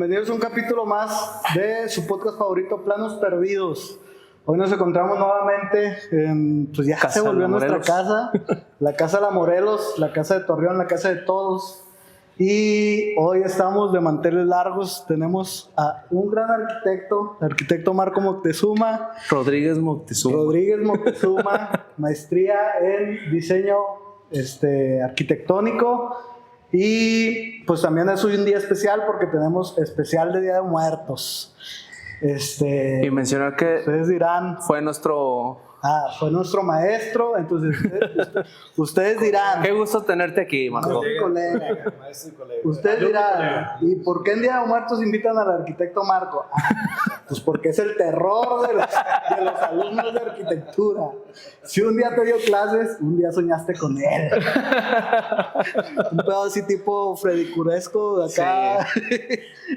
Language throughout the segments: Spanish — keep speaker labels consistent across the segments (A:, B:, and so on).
A: bienvenidos a un capítulo más de su podcast favorito, Planos Perdidos. Hoy nos encontramos nuevamente en, pues ya
B: Casa
A: se volvió nuestra
B: Morelos.
A: casa, la casa de la Morelos, la casa de Torreón, la casa de todos. Y hoy estamos de manteles largos, tenemos a un gran arquitecto Marco Moctezuma,
B: Rodríguez Moctezuma,
A: maestría en diseño arquitectónico. Y pues también es hoy un día especial porque tenemos especial de Día de Muertos.
B: Y mencionar que
A: Ustedes dirán,
B: fue nuestro...
A: fue nuestro maestro, entonces ustedes dirán,
B: Qué gusto tenerte aquí, Marco.
A: maestro y colega. Ustedes dirán, ¿y por qué en Día de Muertos invitan al arquitecto Marco? Pues porque es el terror de los alumnos de arquitectura. Si un día te dio clases, un día soñaste con él. Un pedo así tipo Freddy Curesco de acá. Sí.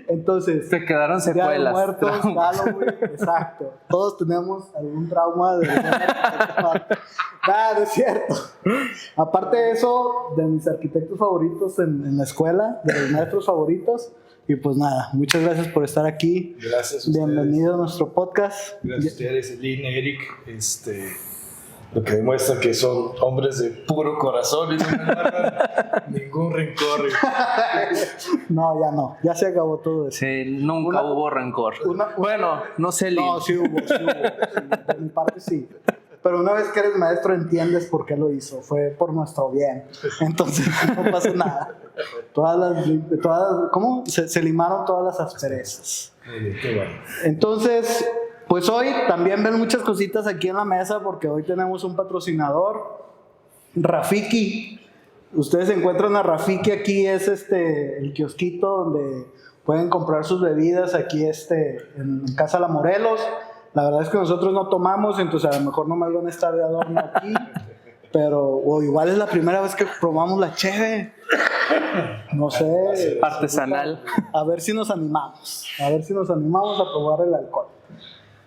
A: Entonces,
B: te quedaron secuelas.
A: Día de Muertos, Halloween, exacto. Todos tenemos algún trauma de Nada, es cierto. Aparte de eso, de mis arquitectos favoritos en la escuela, de los maestros favoritos. Y pues nada, muchas gracias por estar aquí.
C: Gracias a ustedes.
A: Bienvenido a nuestro podcast.
C: Gracias a ustedes, Elin, Eric. Lo que demuestra que son hombres de puro corazón y no me guardan ningún rencor.
A: No, ya se acabó todo eso.
B: Sí, nunca hubo rencor. Bueno, no sé, Lin.
A: No, sí hubo. De mi parte sí. Pero una vez que eres maestro entiendes por qué lo hizo. Fue por nuestro bien. Entonces no pasa nada. ¿Cómo? Se limaron todas las asperezas.
C: Qué bueno.
A: Entonces, pues hoy también ven muchas cositas aquí en la mesa porque hoy tenemos un patrocinador, Rafiki. Ustedes encuentran a Rafiki aquí, es el kiosquito donde pueden comprar sus bebidas aquí en Casa La Morelos. La verdad es que nosotros no tomamos, entonces a lo mejor no me van a estar de adorno aquí, o igual es la primera vez que probamos la cheve. No sé.
B: Artesanal.
A: A ver si nos animamos. A a probar el alcohol.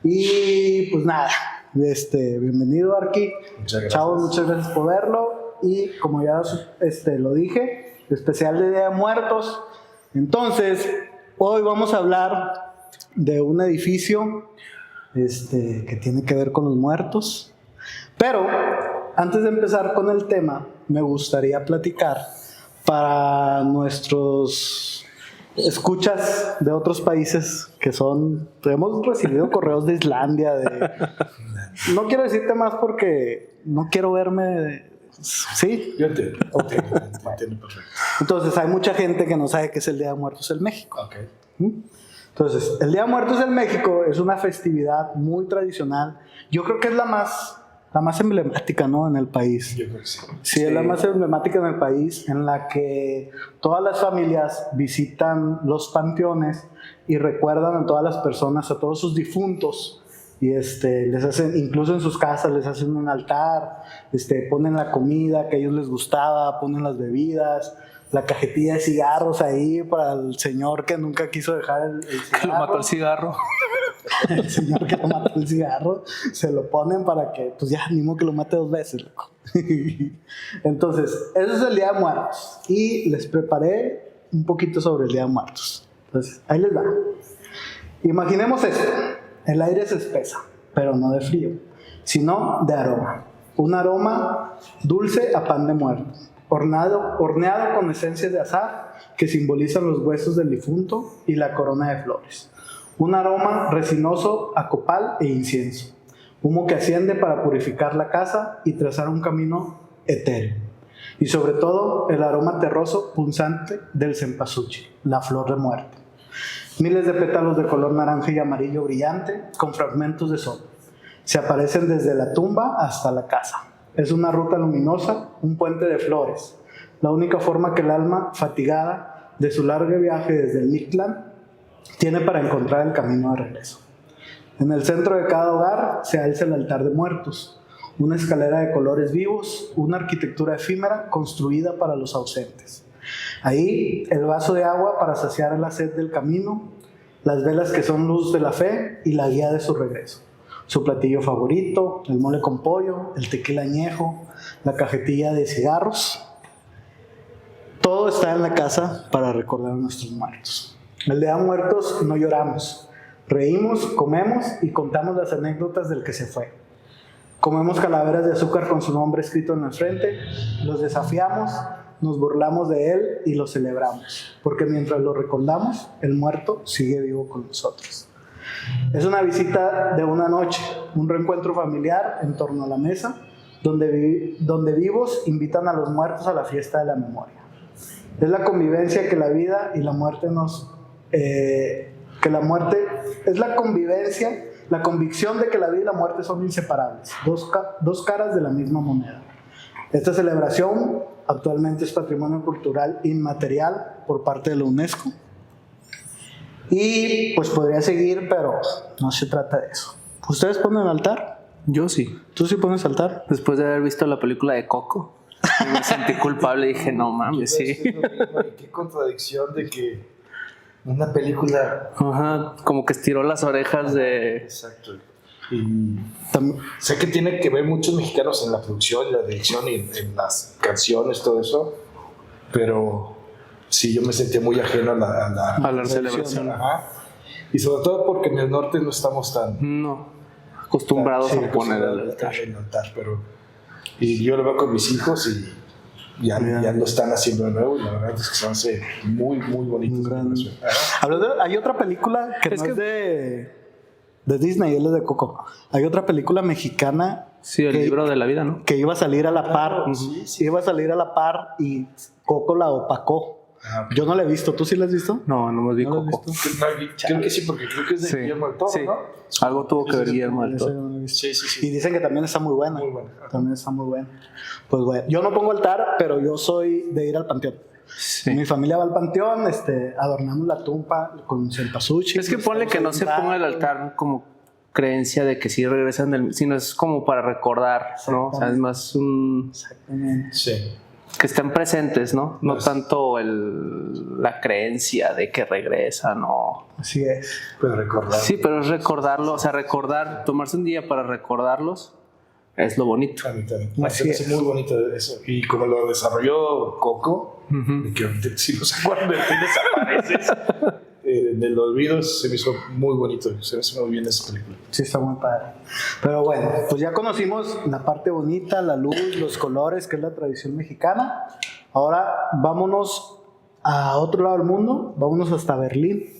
A: Y pues nada, bienvenido Arqui.
C: Muchas gracias.
A: Chavos, muchas gracias por verlo. Y como ya lo dije, especial de Día de Muertos. Entonces, hoy vamos a hablar de un edificio que tiene que ver con los muertos. Pero antes de empezar con el tema, me gustaría platicar para nuestros escuchas de otros países que hemos recibido correos de Islandia, no quiero decirte más porque no quiero verme. ¿Sí?
C: Yo entiendo. Ok, entiendo perfecto.
A: Entonces hay mucha gente que no sabe qué es el Día de Muertos en México.
C: Ok.
A: Entonces, el Día de Muertos en México es una festividad muy tradicional. Yo creo que es la más emblemática, ¿no? En el país.
C: Yo creo que sí.
A: Sí, es la más emblemática en el país, en la que todas las familias visitan los panteones y recuerdan a todas las personas, a todos sus difuntos. Y les hacen, incluso en sus casas les hacen un altar, ponen la comida que a ellos les gustaba, ponen las bebidas, la cajetilla de cigarros ahí para el señor que nunca quiso dejar el cigarro.
B: Que lo mató el cigarro.
A: El señor que lo mató el cigarro, se lo ponen para que, pues ya, ni modo que lo mate 2 veces, loco. Entonces, eso es el Día de Muertos. Y les preparé un poquito sobre el Día de Muertos. Entonces, ahí les va. Imaginemos esto. El aire se espesa, pero no de frío, sino de aroma. Un aroma dulce a pan de muerto, horneado con esencias de azahar que simbolizan los huesos del difunto y la corona de flores. Un aroma resinoso a copal e incienso, humo que asciende para purificar la casa y trazar un camino etéreo. Y sobre todo, el aroma terroso punzante del cempasúchil, la flor de muerte. Miles de pétalos de color naranja y amarillo brillante con fragmentos de sol. Se aparecen desde la tumba hasta la casa. Es una ruta luminosa, un puente de flores. La única forma que el alma, fatigada de su largo viaje desde el Mictlán, tiene para encontrar el camino de regreso. En el centro de cada hogar se alza el altar de muertos, una escalera de colores vivos, una arquitectura efímera construida para los ausentes. Ahí el vaso de agua para saciar la sed del camino, las velas que son luz de la fe y la guía de su regreso. Su platillo favorito, el mole con pollo, el tequila añejo, la cajetilla de cigarros. Todo está en la casa para recordar a nuestros muertos. El Día de Muertos no lloramos, reímos, comemos y contamos las anécdotas del que se fue. Comemos calaveras de azúcar con su nombre escrito en la frente, los desafiamos, nos burlamos de él y lo celebramos, porque mientras lo recordamos, el muerto sigue vivo con nosotros. Es una visita de una noche, un reencuentro familiar en torno a la mesa, donde vivos invitan a los muertos a la fiesta de la memoria. Es la convivencia que la vida y la muerte es la convivencia, la convicción de que la vida y la muerte son inseparables, dos caras de la misma moneda. Esta celebración actualmente es Patrimonio Cultural Inmaterial por parte de la UNESCO. Y pues podría seguir, pero no se trata de eso. ¿Ustedes ponen altar?
B: Yo sí.
A: ¿Tú sí pones altar?
B: Después de haber visto la película de Coco, me sentí culpable y dije, no mames, sí.
C: Es lo mismo, y qué contradicción de que una película...
B: Ajá, como que estiró las orejas de...
C: Exacto. Y sé que tiene que ver muchos mexicanos en la producción, la dirección y en las canciones, todo eso, pero sí, yo me sentía muy ajeno
B: a la celebración.
C: Ajá. Y sobre todo porque en el norte no estamos tan
B: acostumbrados a poner el
C: altar. Pero, y yo lo veo con mis hijos y ya lo están haciendo de nuevo, y la verdad es que se hace muy, muy bonito.
A: Hay otra película que es de Disney, él es de Coco. Hay otra película mexicana.
B: Sí, el libro de la vida, ¿no?
A: Que iba a salir a la par.
C: Sí.
A: Iba a salir a la par y Coco la opacó.
C: Okay.
A: Yo no la he visto. ¿Tú sí la has visto?
B: No me vi Coco.
C: Creo que sí, porque creo que es de Guillermo del Toro, ¿no?
B: Algo tuvo que ver Guillermo del Toro.
C: Sí.
A: Y dicen que también está muy buena.
C: Muy buena.
A: También está muy buena. Pues bueno, yo no pongo altar, pero yo soy de ir al panteón.
B: Sí.
A: Mi familia va al panteón, adornamos la tumba con cempasúchil.
B: Es que ponle que no se ponga el altar como creencia de que sí regresan sino es como para recordar, ¿no? O sea, es más
A: Exactamente.
C: Sí.
B: Que estén presentes, ¿no? No tanto la creencia de que regresan, ¿no?
A: Así es.
C: Pues recordar.
B: Sí, pero es recordarlo, o sea, tomarse un día para recordarlos es lo bonito.
C: A mí también. Es muy bonito eso. Y como lo desarrolló Coco, de que ahorita si no se acuerdan de ti desapareces. En el olvido se me hizo muy bonito, se me hizo muy bien esa película.
A: Sí, está muy padre. Pero bueno, pues ya conocimos la parte bonita, la luz, los colores, que es la tradición mexicana. Ahora vámonos a otro lado del mundo, vámonos hasta Berlín,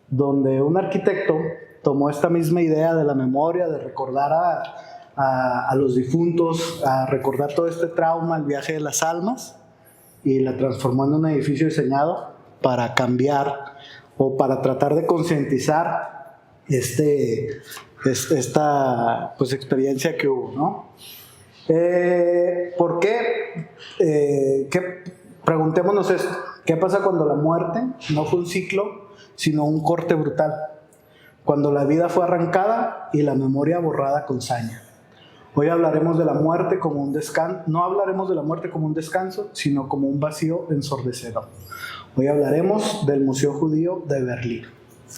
A: donde un arquitecto tomó esta misma idea de la memoria, de recordar a los difuntos, a recordar todo este trauma, el viaje de las almas, y la transformó en un edificio diseñado para cambiar o para tratar de concientizar esta pues, experiencia que hubo, ¿no? ¿Por qué? Preguntémonos esto. ¿Qué pasa cuando la muerte no fue un ciclo, sino un corte brutal? Cuando la vida fue arrancada y la memoria borrada con saña. Hoy hablaremos de la muerte como un descanso. No hablaremos de la muerte como un descanso, sino como un vacío ensordecedor. Hoy hablaremos del Museo Judío de Berlín.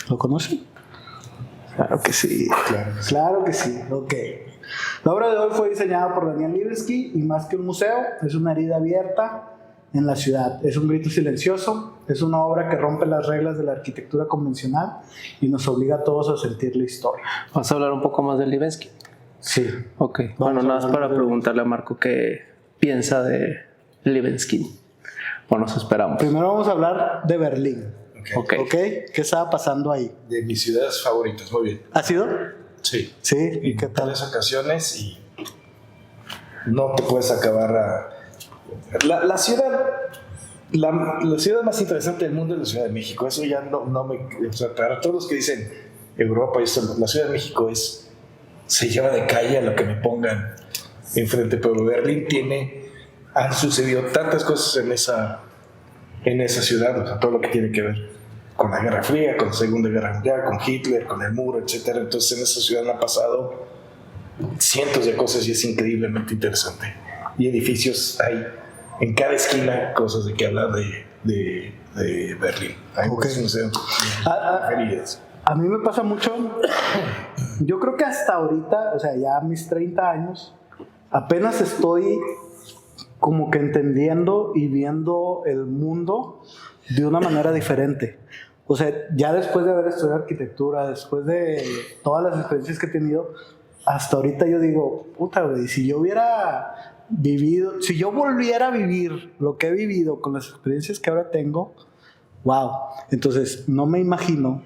A: ¿Lo conocen? Claro que sí. Claro que sí. Ok. La obra de hoy fue diseñada por Daniel Libeskind y más que un museo, es una herida abierta en la ciudad. Es un grito silencioso. Es una obra que rompe las reglas de la arquitectura convencional y nos obliga a todos a sentir la historia.
B: ¿Vas a hablar un poco más de Libeskind?
A: Sí.
B: Ok. Bueno, nada más para preguntarle a Marco qué piensa de Libeskind. O nos esperamos.
A: Primero vamos a hablar de Berlín.
B: Ok.
A: ¿Qué estaba pasando ahí?
C: De mis ciudades favoritas, muy bien.
A: ¿Ha sido?
C: Sí.
A: Sí.
C: ¿Y qué tal? En varias ocasiones y no te puedes acabar la ciudad. La ciudad más interesante del mundo es la Ciudad de México. Eso ya no me... O sea, para todos los que dicen Europa y esto, la Ciudad de México se lleva de calle a lo que me pongan enfrente. Pero Berlín han sucedido tantas cosas en esa ciudad, o sea, todo lo que tiene que ver con la Guerra Fría, con la Segunda Guerra Mundial, con Hitler, con el muro, etc. Entonces en esa ciudad han pasado cientos de cosas y es increíblemente interesante. Y edificios hay en cada esquina, cosas de que hablar de Berlín. Hay muchos museos preferidos.
A: A mí me pasa mucho, yo creo que hasta ahorita, o sea, ya a mis 30 años, apenas estoy como que entendiendo y viendo el mundo de una manera diferente. O sea, ya después de haber estudiado arquitectura, después de todas las experiencias que he tenido, hasta ahorita yo digo, puta, güey, si yo hubiera vivido, si yo volviera a vivir lo que he vivido con las experiencias que ahora tengo, wow. Entonces, no me imagino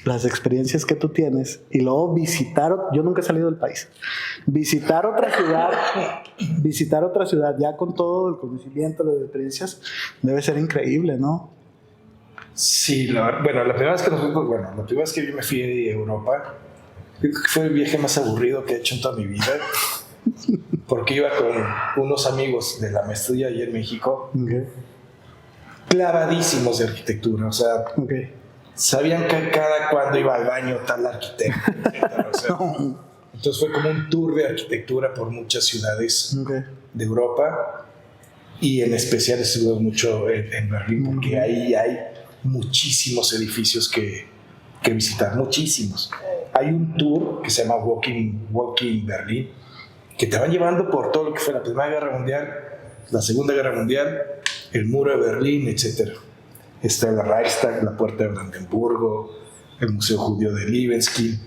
A: las experiencias que tú tienes y luego visitar, yo nunca he salido del país, visitar otra ciudad ya con todo el conocimiento, las experiencias, debe ser increíble, ¿no?
C: Sí, la primera vez que yo me fui a Europa, creo que fue el viaje más aburrido que he hecho en toda mi vida, porque iba con unos amigos de la maestría allá en México,
A: Okay.
C: clavadísimos de arquitectura, o sea,
A: Okay.
C: sabían que cada cuando iba al baño tal arquitecto, etcétera, o sea, entonces fue como un tour de arquitectura por muchas ciudades
A: Okay.
C: de Europa, y en especial estuve mucho en Berlín, porque ahí hay muchísimos edificios que visitar, muchísimos. Hay un tour que se llama Walking Berlin, que te van llevando por todo lo que fue la Primera Guerra Mundial, la Segunda Guerra Mundial, el Muro de Berlín, etc. Está el Reichstag, la Puerta de Brandenburgo, el Museo Judío de Libeskind,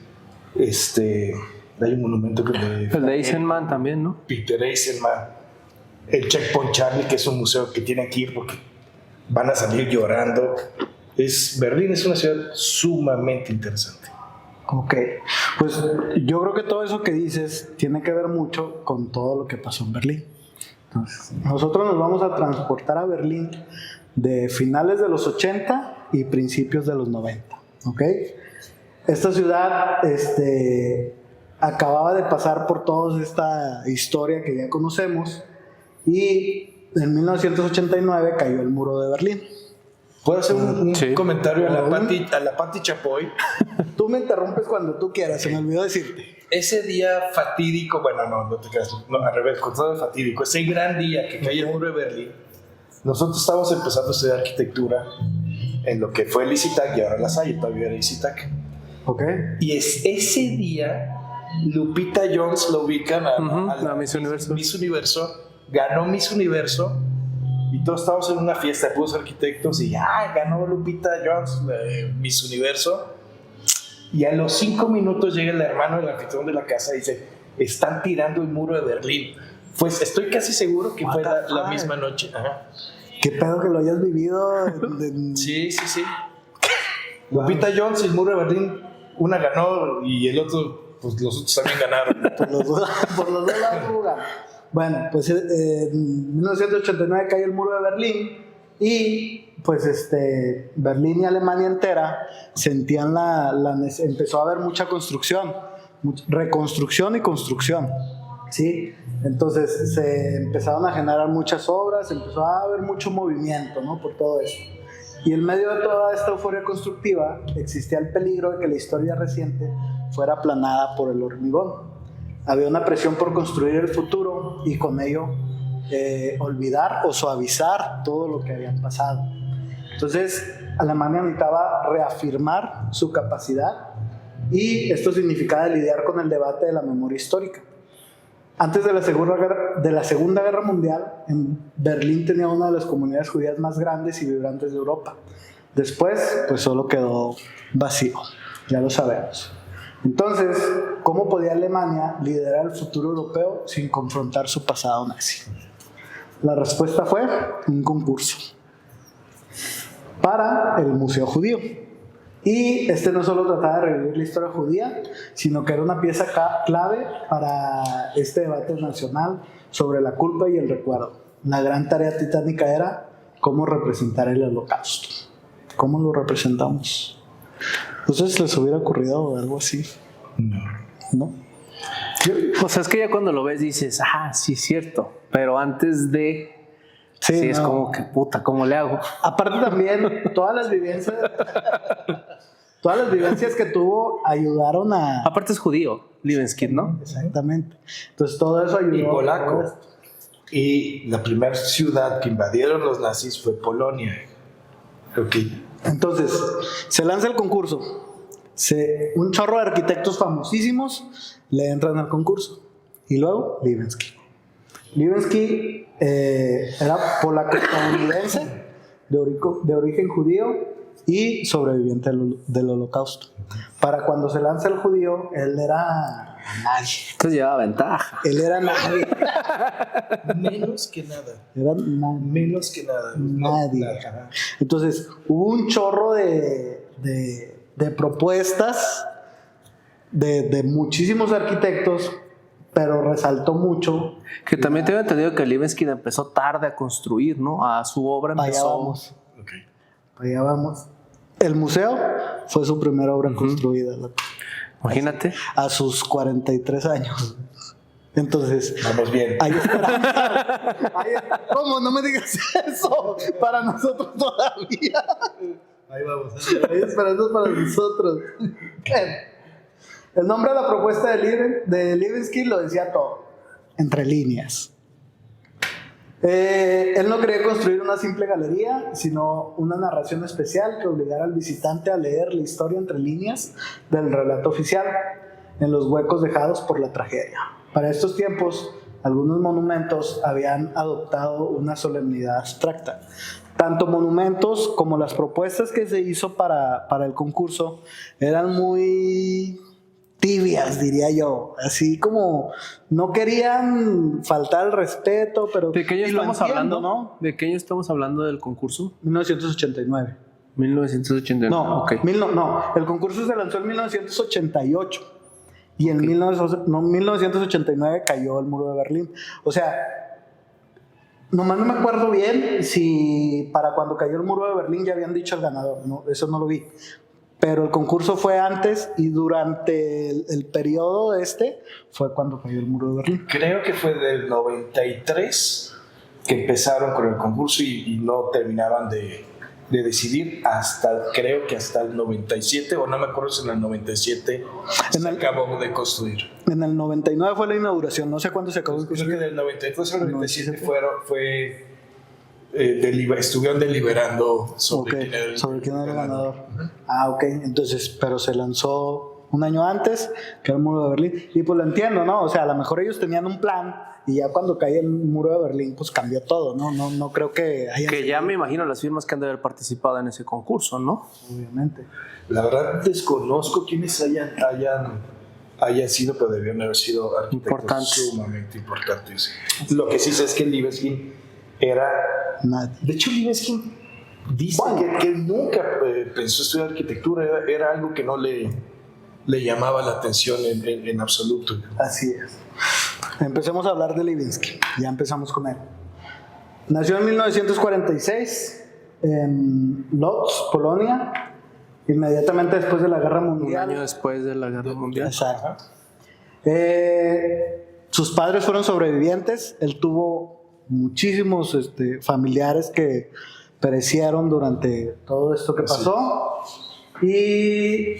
C: hay un monumento
B: El de Eisenman también, ¿no?
C: Peter Eisenman, el Checkpoint Charlie, que es un museo que tienen que ir porque van a salir llorando. Berlín es una ciudad sumamente interesante.
A: Ok, pues yo creo que todo eso que dices tiene que ver mucho con todo lo que pasó en Berlín. Entonces, nosotros nos vamos a transportar a Berlín de finales de los 80 y principios de los 90, ¿ok? Esta ciudad acababa de pasar por toda esta historia que ya conocemos y en 1989 cayó el muro de Berlín.
C: ¿Puedo hacer un
B: Sí.
C: comentario a la Pati Chapoy?
A: Tú me interrumpes cuando tú quieras, se me olvidó decirte.
C: Ese día fatídico, no te creas, no, al revés, con todo fatídico, ese gran día que cae el muro de Berlín, nosotros estábamos empezando a estudiar arquitectura en lo que fue el ICITAC y ahora la Salle, todavía era ICITAC.
A: ¿Ok?
C: Y ese día, Lupita Jones lo ubican
B: a Miss Universo.
C: Miss Universo, ganó Miss Universo y todos estábamos en una fiesta de puros arquitectos y ganó Lupita Jones Miss Universo. Y a los 5 minutos llega el hermano del anfitrión de la casa y dice: están tirando el muro de Berlín. Pues estoy casi seguro que fue la misma noche. Ajá.
A: ¿Qué pedo que lo hayas vivido?
C: Sí. Lupita Jones y el muro de Berlín, una ganó y el otro, pues los otros también ganaron.
A: Por los dos lados jugaron. Bueno, pues en 1989 cae el muro de Berlín y pues Berlín y Alemania entera sentían empezó a haber mucha construcción, reconstrucción y construcción, ¿sí? Entonces se empezaron a generar muchas obras, empezó a haber mucho movimiento, ¿no? Por todo eso. Y en medio de toda esta euforia constructiva existía el peligro de que la historia reciente fuera aplanada por el hormigón. Había una presión por construir el futuro y con ello olvidar o suavizar todo lo que habían pasado. Entonces, Alemania necesitaba reafirmar su capacidad y esto significaba lidiar con el debate de la memoria histórica. Antes de la Segunda Guerra Mundial, en Berlín tenía una de las comunidades judías más grandes y vibrantes de Europa. Después, pues solo quedó vacío, ya lo sabemos. Entonces, ¿cómo podía Alemania liderar el futuro europeo sin confrontar su pasado nazi? La respuesta fue un concurso para el Museo Judío. Y no solo trataba de revivir la historia judía, sino que era una pieza clave para este debate nacional sobre la culpa y el recuerdo. La gran tarea titánica era cómo representar el Holocausto. ¿Cómo lo representamos? ¿Ustedes les hubiera ocurrido algo así? ¿No?
B: O sea, es que ya cuando lo ves dices, sí es cierto, pero antes de... Sí, es como que puta, ¿cómo le hago?
A: Aparte también, todas las vivencias que tuvo ayudaron a...
B: Aparte es judío, Libeskind, ¿no?
A: Exactamente. Entonces todo eso ayudó.
C: Y polaco. Y la primera ciudad que invadieron los nazis fue Polonia. Okay.
A: Entonces, se lanza el concurso. Un chorro de arquitectos famosísimos le entran al concurso. Y luego, Libeskind. Libeskind era polaco-estadounidense, de origen judío, y sobreviviente del Holocausto. Para cuando se lanza el judío, él era nadie.
B: Entonces llevaba ventaja.
A: Él era nadie.
C: Menos que nada.
A: Era nadie.
C: Menos que nada.
A: Nadie.
C: Nada.
A: Entonces, hubo un chorro de propuestas de muchísimos arquitectos, pero resaltó mucho.
B: Que también tengo entendido que Libeskind empezó tarde a construir, ¿no? A su obra
A: Allá
B: empezó.
A: vamos.
C: Okay.
A: Allá vamos. El museo fue su primera obra construida, loco.
B: Imagínate.
A: A sus 43 años. Entonces,
C: Vamos bien.
A: hay esperanza. ¿Cómo? No me digas eso. Para nosotros todavía.
C: Ahí vamos.
A: Hay esperanza para nosotros. El nombre de la propuesta de Libeskind lo decía todo. Entre líneas. Él no quería construir una simple galería, sino una narración especial que obligara al visitante a leer la historia entre líneas del relato oficial, en los huecos dejados por la tragedia. Para estos tiempos, algunos monumentos habían adoptado una solemnidad abstracta. Tanto monumentos como las propuestas que se hizo para el concurso eran muy tibias, diría yo, así como no querían faltar el respeto, pero
B: ¿De qué año
A: y lo
B: estamos
A: entiendo,
B: hablando?
A: ¿no?
B: ¿De qué año estamos hablando del concurso?
A: 1989.
B: 1989.
A: No,
B: ok.
A: no, el concurso se lanzó en 1988 y en 1989 cayó el muro de Berlín. O sea, nomás no me acuerdo bien si para cuando cayó el muro de Berlín ya habían dicho el ganador, no, eso no lo vi. Pero el concurso fue antes y durante el periodo fue cuando cayó el muro de Berlín.
C: Creo que fue del 93 que empezaron con el concurso y no terminaban de decidir creo que hasta el 97, o no me acuerdo si en el 97 se acabó de construir.
A: En el 99 fue la inauguración, no sé cuándo se acabó de
C: Creo
A: construir.
C: que del 93 al 97 estuvieron deliberando sobre quién era el
A: ganador. Ah, ok. Entonces, pero se lanzó un año antes que el muro de Berlín. Y pues lo entiendo, ¿no? O sea, a lo mejor ellos tenían un plan y ya cuando cae el muro de Berlín, pues cambió todo, ¿no? No creo que haya...
B: Que ya me imagino las firmas que han de haber participado en ese concurso, ¿no?
A: Obviamente.
C: La verdad desconozco quiénes hayan sido, pero debieron haber sido arquitectos
B: Importantes.
C: sumamente importantes. Lo que sí sé es que Libeskind era...
A: Nadie.
C: De hecho, Libeskind dice que nunca pensó estudiar arquitectura, era algo que no le llamaba la atención en absoluto.
A: Así es. Empecemos a hablar de Libeskind. Ya empezamos con él. Nació en 1946 en Lodz, Polonia, inmediatamente después de la Guerra Mundial.
B: Un año después de la Guerra Mundial.
A: Exacto. Sus padres fueron sobrevivientes. Él tuvo muchísimos familiares que perecieron durante todo esto que pasó. Y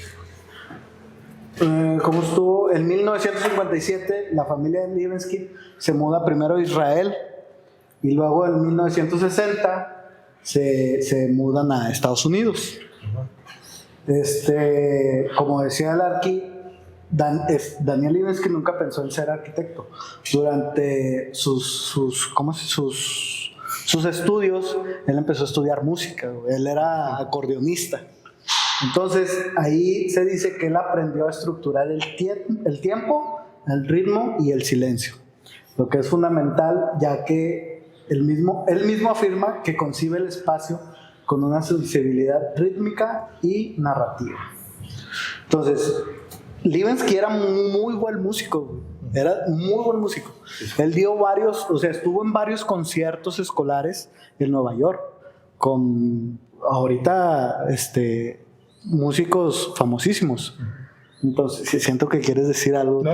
A: como estuvo en 1957, la familia de Libeskind se muda primero a Israel y luego en 1960 se mudan a Estados Unidos. Como decía el Arqui, Daniel Libeskind nunca pensó en ser arquitecto. Durante sus estudios, él empezó a estudiar música. Él era acordeonista. Entonces, ahí se dice que él aprendió a estructurar el tiempo, el ritmo y el silencio. Lo que es fundamental, ya que él mismo afirma que concibe el espacio con una sensibilidad rítmica y narrativa. Entonces, Libeskind era muy buen músico, era muy buen músico. Él dio estuvo en varios conciertos escolares en Nueva York con ahorita músicos famosísimos. Entonces, siento que quieres decir algo.
C: No,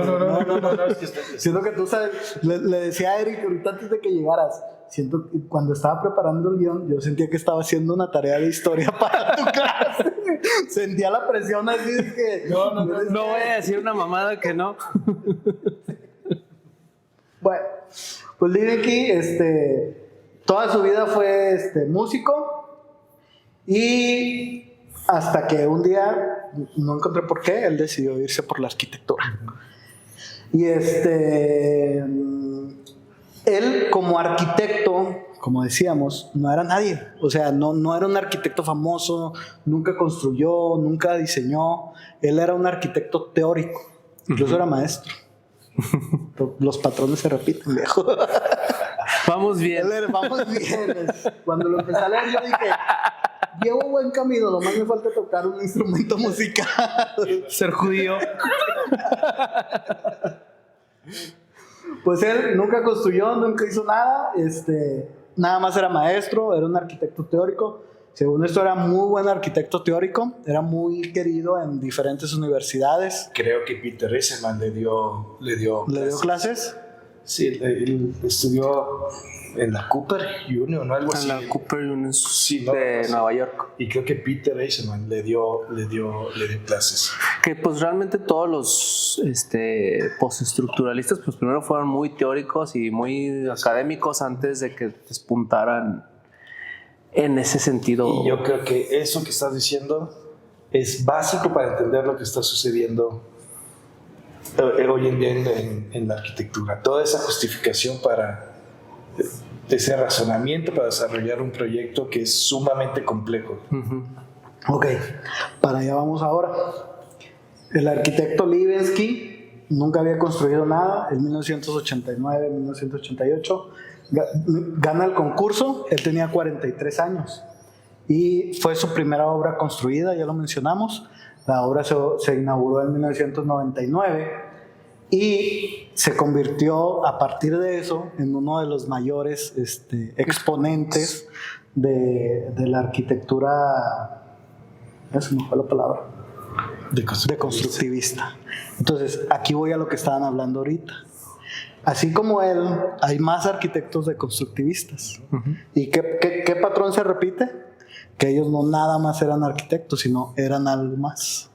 C: es que
A: Siento que tú sabes, le decía a Eric ahorita antes de que llegaras, siento que cuando estaba preparando el guión, yo sentía que estaba haciendo una tarea de historia para tu clase. Sentía la presión así de que...
B: No voy a decir una mamada que no.
A: Bueno, pues Libeskind, toda su vida fue músico y hasta que un día, no encontré por qué, él decidió irse por la arquitectura. Y él como arquitecto, como decíamos, no era nadie. O sea, no era un arquitecto famoso, nunca construyó, nunca diseñó. Él era un arquitecto teórico, incluso era maestro. Los patrones se repiten, viejo.
B: Vamos bien.
A: Vamos bien. Cuando lo empecé a leer, yo dije, llevo buen camino, nomás me falta tocar un instrumento musical.
B: Ser judío.
A: Pues él nunca construyó, nunca hizo nada, nada más era maestro, era un arquitecto teórico. Según esto era muy buen arquitecto teórico, era muy querido en diferentes universidades.
C: Creo que Peter Eisenman le dio
A: clases.
C: Sí, él estudió en la Cooper Union o algo así.
B: En la Cooper Union
C: sí, ¿no?
B: de Nueva York.
C: Y creo que Peter Eisenman le dio clases.
B: Que pues realmente todos los postestructuralistas pues primero fueron muy teóricos y muy académicos antes de que despuntaran en ese sentido.
C: Y yo creo que eso que estás diciendo es básico para entender lo que está sucediendo hoy en día en la arquitectura. Toda esa justificación para ese razonamiento para desarrollar un proyecto que es sumamente complejo.
A: Ok, para allá vamos ahora. El arquitecto Libeskind nunca había construido nada. En 1989, 1988 gana el concurso. Él tenía 43 años y fue su primera obra construida, ya lo mencionamos. La obra se inauguró en 1999 y se convirtió a partir de eso en uno de los mayores exponentes de la arquitectura, se me fue la palabra, de constructivista. Entonces, aquí voy a lo que estaban hablando ahorita. Así como él, hay más arquitectos de constructivistas. ¿Y qué patrón se repite? Que ellos no nada más eran arquitectos, sino eran algo más.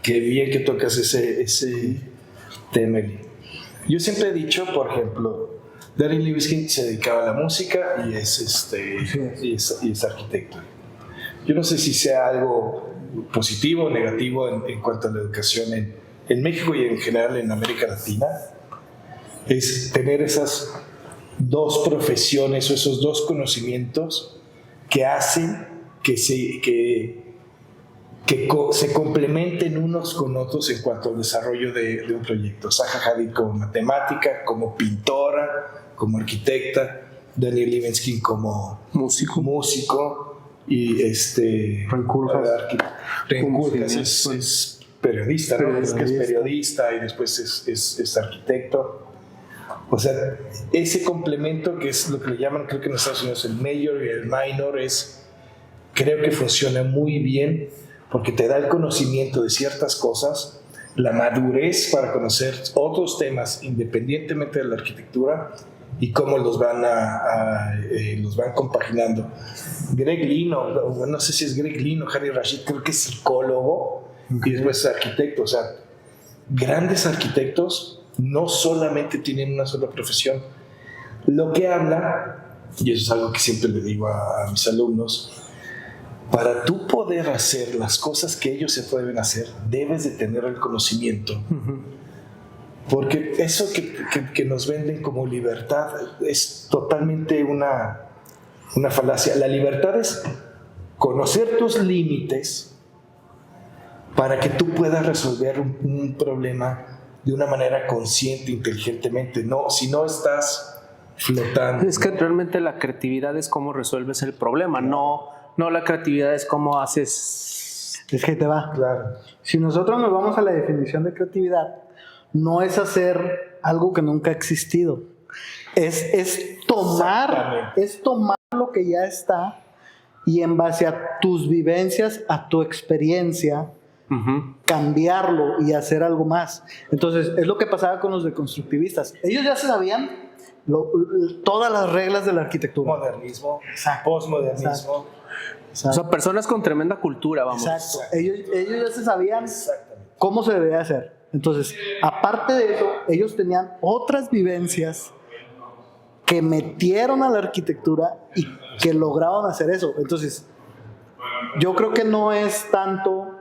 C: Qué bien que tocas ese tema. Yo siempre he dicho, por ejemplo, Darín Libeskind se dedicaba a la música y es arquitecto. Yo no sé si sea algo positivo o negativo en cuanto a la educación en México y en general en América Latina, es tener esas dos profesiones o esos dos conocimientos que hacen que se complementen unos con otros en cuanto al desarrollo de un proyecto. Zaha Hadid como matemática, como pintora, como arquitecta, Daniel Libeskind como músico y Ren Koolhaas es periodista, ¿no? Es periodista y después es arquitecto. O sea, ese complemento que es lo que le llaman, creo que en Estados Unidos, el major y el minor, creo que funciona muy bien porque te da el conocimiento de ciertas cosas, la madurez para conocer otros temas independientemente de la arquitectura y cómo los van compaginando. Greg Lino, no sé si es Greg Lino, Harry Rashid, creo que es psicólogo y después es arquitecto. O sea, grandes arquitectos no solamente tienen una sola profesión. Lo que habla, y eso es algo que siempre le digo a mis alumnos, para tú poder hacer las cosas que ellos se pueden hacer, debes de tener el conocimiento. Porque eso que nos venden como libertad es totalmente una falacia. La libertad es conocer tus límites para que tú puedas resolver un problema de una manera consciente, inteligentemente. No, si no estás flotando.
B: Es que realmente la creatividad es cómo resuelves el problema, no la creatividad es cómo haces.
A: Es que te va.
C: Claro.
A: Si nosotros nos vamos a la definición de creatividad, no es hacer algo que nunca ha existido. Es tomar lo que ya está y en base a tus vivencias, a tu experiencia, cambiarlo y hacer algo más. Entonces, es lo que pasaba con los deconstructivistas. Ellos ya se sabían todas las reglas de la arquitectura.
C: Modernismo,
A: Exacto.
C: postmodernismo.
A: Exacto.
B: O sea, personas con tremenda cultura, vamos.
A: Exacto. Ellos ya se sabían cómo se debía hacer. Entonces, aparte de eso, ellos tenían otras vivencias que metieron a la arquitectura y que lograban hacer eso. Entonces, yo creo que no es tanto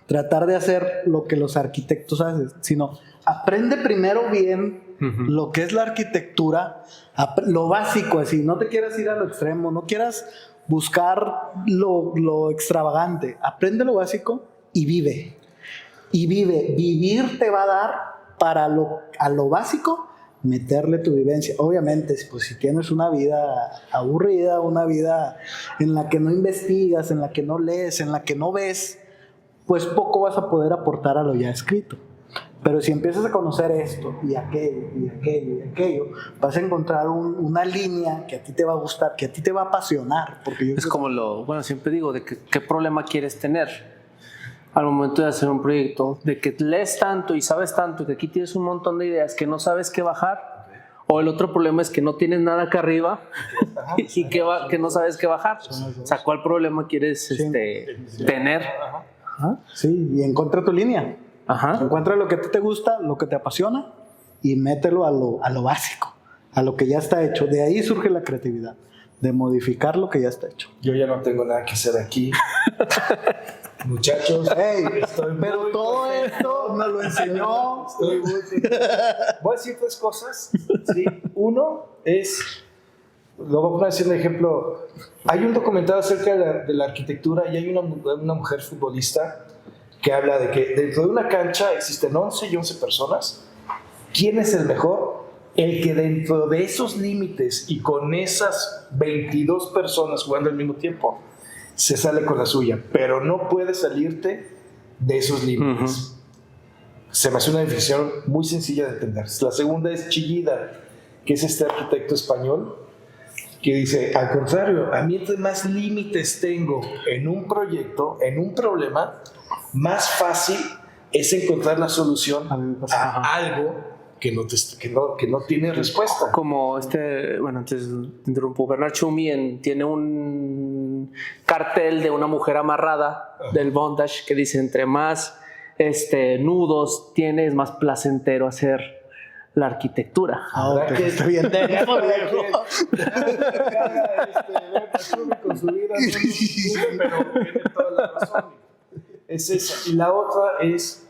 A: tratar de hacer lo que los arquitectos hacen, sino aprende primero bien lo que es la arquitectura, lo básico, así, no te quieras ir a lo extremo, no quieras buscar lo extravagante, aprende lo básico y vive. Vivir te va a dar a lo básico, meterle tu vivencia. Obviamente, pues si tienes una vida aburrida, una vida en la que no investigas, en la que no lees, en la que no ves, pues poco vas a poder aportar a lo ya escrito. Pero si empiezas a conocer esto y aquello, vas a encontrar una línea que a ti te va a gustar, que a ti te va a apasionar. Porque
B: es como siempre digo, de que, qué problema quieres tener al momento de hacer un proyecto, de que lees tanto y sabes tanto, que aquí tienes un montón de ideas que no sabes qué bajar, o el otro problema es que no tienes nada acá arriba y que no sabes qué bajar. O sea, ¿cuál problema quieres tener?
A: Ajá, sí, y encuentra tu línea. Ajá. Encuentra lo que a ti te gusta, lo que te apasiona y mételo a lo básico, a lo que ya está hecho. De ahí surge la creatividad, de modificar lo que ya está hecho.
C: Yo ya no tengo nada que hacer aquí. Muchachos,
A: pero todo esto nos lo enseñó.
C: Voy a decir 3 cosas. ¿Sí? Uno es, lo voy a poner así un ejemplo. Hay un documental acerca de la arquitectura y hay una mujer futbolista que habla de que dentro de una cancha existen 11 y 11 personas. ¿Quién es el mejor? El que dentro de esos límites y con esas 22 personas jugando al mismo tiempo se sale con la suya, pero no puedes salirte de esos límites. Se me hace una definición muy sencilla de entender. La segunda es Chillida, que es este arquitecto español, que dice, al contrario, a mí entre más límites tengo en un proyecto, en un problema, más fácil es encontrar la solución a algo que no tiene respuesta.
B: Como antes te interrumpo, Bernard Tschumi tiene un cartel de una mujer amarrada del bondage que dice, entre más nudos tienes, más placentero hacer la arquitectura.
A: Ahora que está bien
C: con su vida, pero tiene toda la razón. Es esa. Y la otra es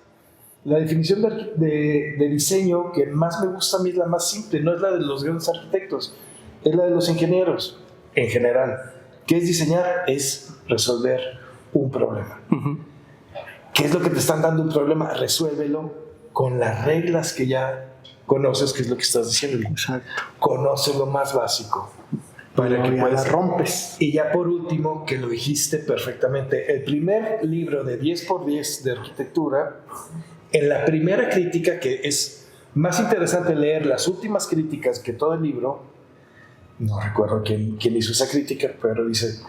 C: la definición de diseño que más me gusta a mí, es la más simple, no es la de los grandes arquitectos, es la de los ingenieros en general. ¿Qué es diseñar? Es resolver un problema. ¿Qué es lo que te están dando un problema? Resuélvelo con las reglas que ya conoces, que es lo que estás diciendo.
A: Exacto.
C: Conoce lo más básico para que puedas
A: rompes.
C: Y ya por último, que lo dijiste perfectamente, el primer libro de 10x10 de arquitectura, en la primera crítica, que es más interesante leer las últimas críticas que todo el libro, no recuerdo quién hizo esa crítica, pero dice,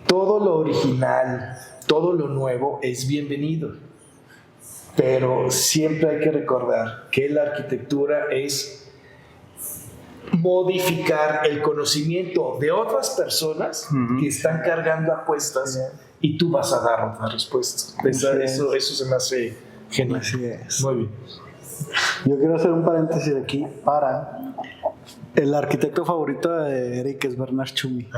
C: todo lo original, todo lo nuevo es bienvenido, pero siempre hay que recordar que la arquitectura es modificar el conocimiento de otras personas que están cargando apuestas y tú vas a dar otra respuesta. Eso se me hace genial.
A: Así es.
C: Muy bien.
A: Yo quiero hacer un paréntesis aquí para el arquitecto favorito de Eric es Bernard Tschumi.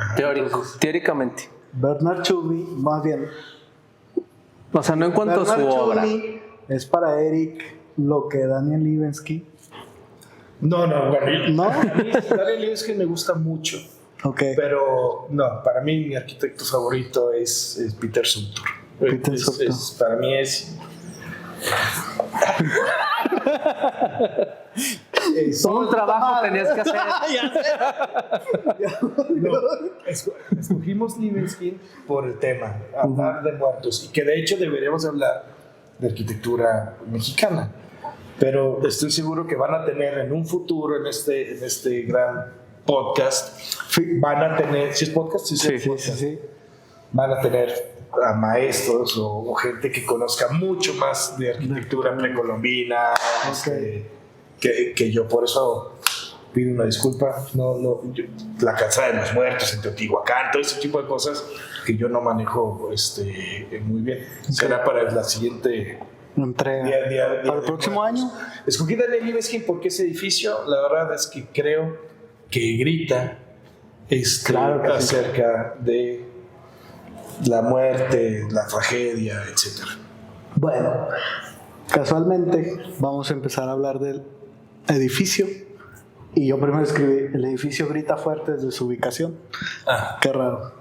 B: Teóricamente.
A: Bernard Tschumi, más bien.
B: O sea, no en cuanto a su obra.
A: Es para Eric lo que Daniel Libeskind.
C: No,
A: ¿No?
C: Daniel Libeskind me gusta mucho.
A: Okay.
C: Pero no, para mí mi arquitecto favorito es Peter Zumthor. Para mí es
B: un trabajo tenías que hacer.
C: Escogimos Libeskind por el tema, hablar de muertos, y que de hecho deberíamos hablar de arquitectura mexicana, pero estoy seguro que van a tener en un futuro, en este gran podcast, van a tener, ¿si es podcast? Sí. Van a tener a maestros o gente que conozca mucho más de arquitectura precolombina, que yo. Por eso pido una disculpa. La Calzada de los Muertos en Teotihuacán, todo ese tipo de cosas que yo no manejo muy bien. Será para la siguiente
A: entrega. ¿Para el próximo año?
C: Escogí Daniel Libeskind porque ese edificio, la verdad es que creo que grita acerca de la muerte, la tragedia, etc.
A: Bueno, casualmente vamos a empezar a hablar del edificio. Y yo primero escribí, el edificio grita fuerte desde su ubicación. Qué raro.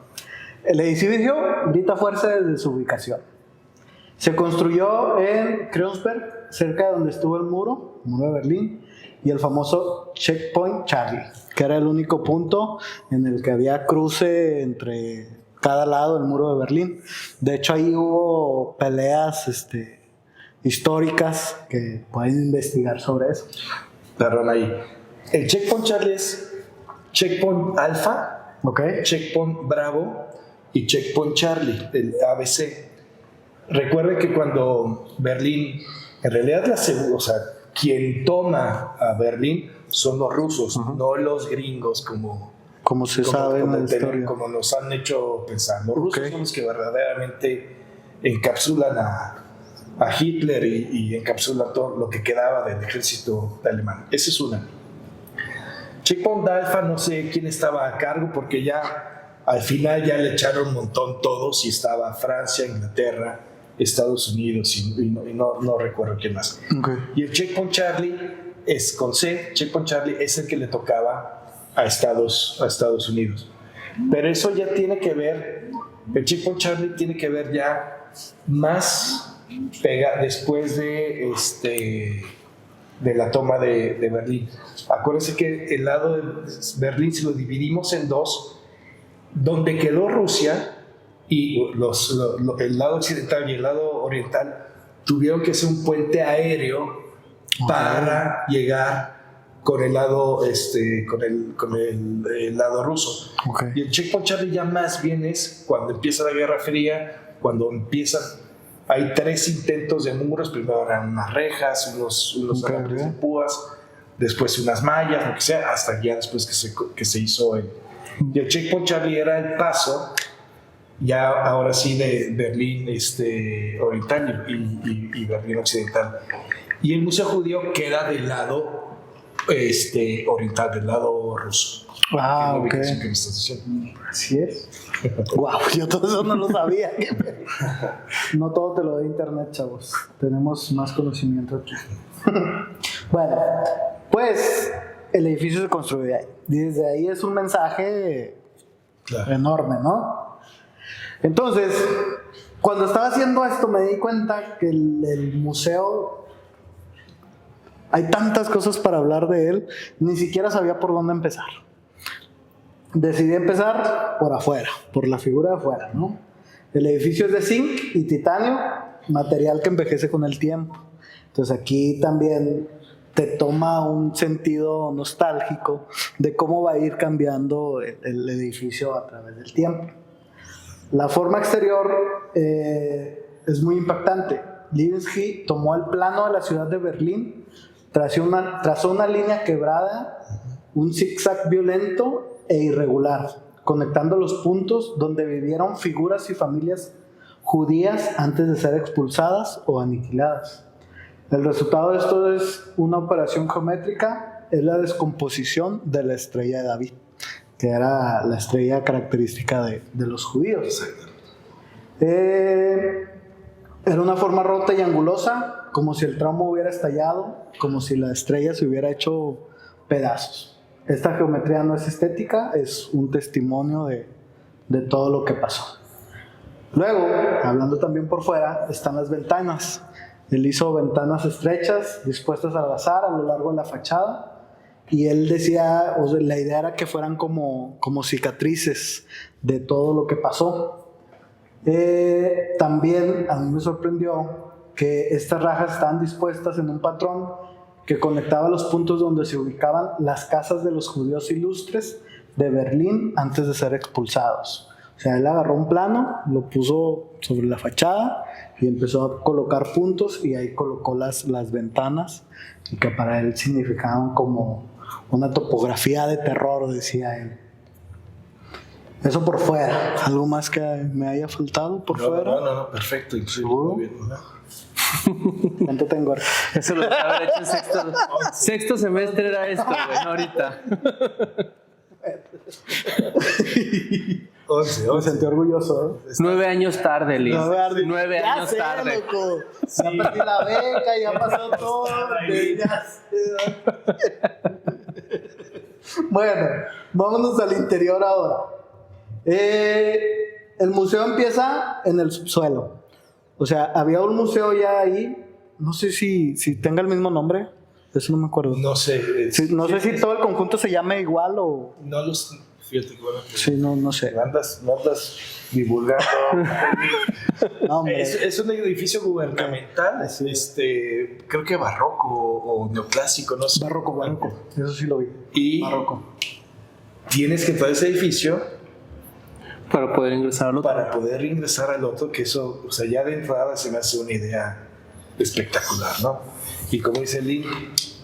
A: El edificio grita fuerte desde su ubicación. Se construyó en Kreuzberg, cerca de donde estuvo el muro de Berlín, y el famoso Checkpoint Charlie, que era el único punto en el que había cruce entre cada lado del muro de Berlín. De hecho, ahí hubo peleas históricas que pueden investigar sobre eso.
C: Perdón, ahí. El Checkpoint Charlie es Checkpoint Alpha,
A: Okay.
C: Checkpoint Bravo y Checkpoint Charlie, el ABC. Recuerde que cuando Berlín, en realidad quien toma a Berlín son los rusos, no los gringos
A: Como se sabe en la historia.
C: como nos han hecho pensar. Los rusos son los que verdaderamente encapsulan a Hitler y encapsulan todo lo que quedaba del ejército alemán. Esa es una. Checkpoint Alpha, no sé quién estaba a cargo, porque ya al final ya le echaron un montón todos, y estaba Francia, Inglaterra, Estados Unidos y no recuerdo quién más.
A: Okay.
C: Y el Checkpoint Charlie es con C. Checkpoint Charlie es el que le tocaba a Estados Unidos. Pero eso ya tiene que ver, el Checkpoint Charlie tiene que ver ya más después de la toma de Berlín. Acuérdense que el lado de Berlín, si lo dividimos en dos, donde quedó Rusia y el lado occidental y el lado oriental tuvieron que hacer un puente aéreo para llegar con el lado el lado ruso.
A: Okay.
C: Y el Checkpoint Charlie ya más bien es cuando empieza la Guerra Fría, hay 3 intentos de muros. Primero eran unas rejas, unos alambres de púas, después unas mallas, lo que sea, hasta ya después que se hizo y el Checkpoint Charlie era el paso ya ahora sí de Berlín oriental y Berlín occidental. Y el Museo Judío queda del lado oriental, del lado ruso.
A: Ah, ok.
C: Que me estás diciendo.
A: Así es. Wow, yo todo eso no lo sabía. No todo te lo da internet, chavos. Tenemos más conocimiento aquí. Bueno, pues el edificio se construyó ahí. Desde ahí es un mensaje enorme, ¿no? Entonces, cuando estaba haciendo esto me di cuenta que el museo, hay tantas cosas para hablar de él, ni siquiera sabía por dónde empezar. Decidí empezar por afuera, por la figura de afuera, ¿no? El edificio es de zinc y titanio, material que envejece con el tiempo. Entonces aquí también te toma un sentido nostálgico de cómo va a ir cambiando el edificio a través del tiempo. La forma exterior es muy impactante. Liebknecht tomó el plano de la ciudad de Berlín, trazó una línea quebrada, un zigzag violento e irregular, conectando los puntos donde vivieron figuras y familias judías antes de ser expulsadas o aniquiladas. El resultado de esto es una operación geométrica, es la descomposición de la estrella de David, que era la estrella característica de los judíos. Era una forma rota y angulosa, como si el tramo hubiera estallado, como si la estrella se hubiera hecho pedazos. Esta geometría no es estética, es un testimonio de todo lo que pasó. Luego, hablando también por fuera, están las ventanas. Él hizo ventanas estrechas, dispuestas al azar a lo largo de la fachada. Y él decía, la idea era que fueran como cicatrices de todo lo que pasó. También a mí me sorprendió que estas rajas estaban dispuestas en un patrón que conectaba los puntos donde se ubicaban las casas de los judíos ilustres de Berlín antes de ser expulsados. O sea, él agarró un plano, lo puso sobre la fachada y empezó a colocar puntos, y ahí colocó las ventanas, y que para él significaban como una topografía de terror, decía él. Eso por fuera. ¿Algo más que me haya faltado por fuera?
C: No, perfecto.
A: ¿Seguro?
C: Muy bien, ¿no?
A: ¿Cuánto tengo?
B: Eso lo habrá hecho en sexto semestre, era esto, güey, no ahorita.
A: Me sentí orgulloso, ¿eh?
B: 9 años tarde, Liz. 9
A: Ya
B: años
A: sé,
B: tarde.
A: loco. Ya perdí la beca, ya pasó todo. Ya sé. Bueno, vámonos al interior ahora. El museo empieza en el subsuelo. O sea, había un museo ya ahí. No sé si tenga el mismo nombre. Eso no me acuerdo.
C: No sé.
A: Sí, no sé si todo el conjunto se llama igual o...
C: No los... Fíjate que bueno,
A: Sí, no sé.
C: andas divulgando.
A: No, hombre.
C: Es un edificio gubernamental, creo que barroco o neoclásico, no sé.
A: Barroco. Eso sí lo vi.
C: Y
A: Barroco.
C: tienes que entrar a ese edificio
B: Para poder ingresar al otro.
C: para poder ingresar al otro, que eso, o sea, ya de entrada se me hace una idea espectacular, ¿no? Y como dice Lynn,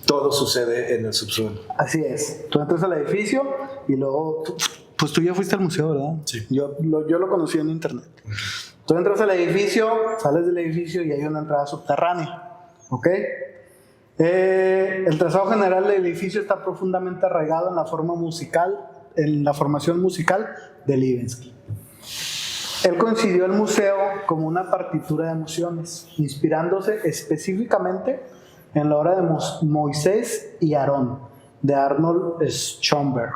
C: todo sucede en el subsuelo.
A: Así es. Tú entras al edificio y luego... Pues tú ya fuiste al museo, ¿verdad?
C: Sí.
A: Yo lo conocí en internet. Tú entras al edificio, sales del edificio y hay una entrada subterránea. ¿Ok? El trazado general del edificio está profundamente arraigado en la formación musical de Libeskind. Él concibió el museo como una partitura de emociones, inspirándose específicamente en la obra de Moisés y Aarón, de Arnold Schoenberg,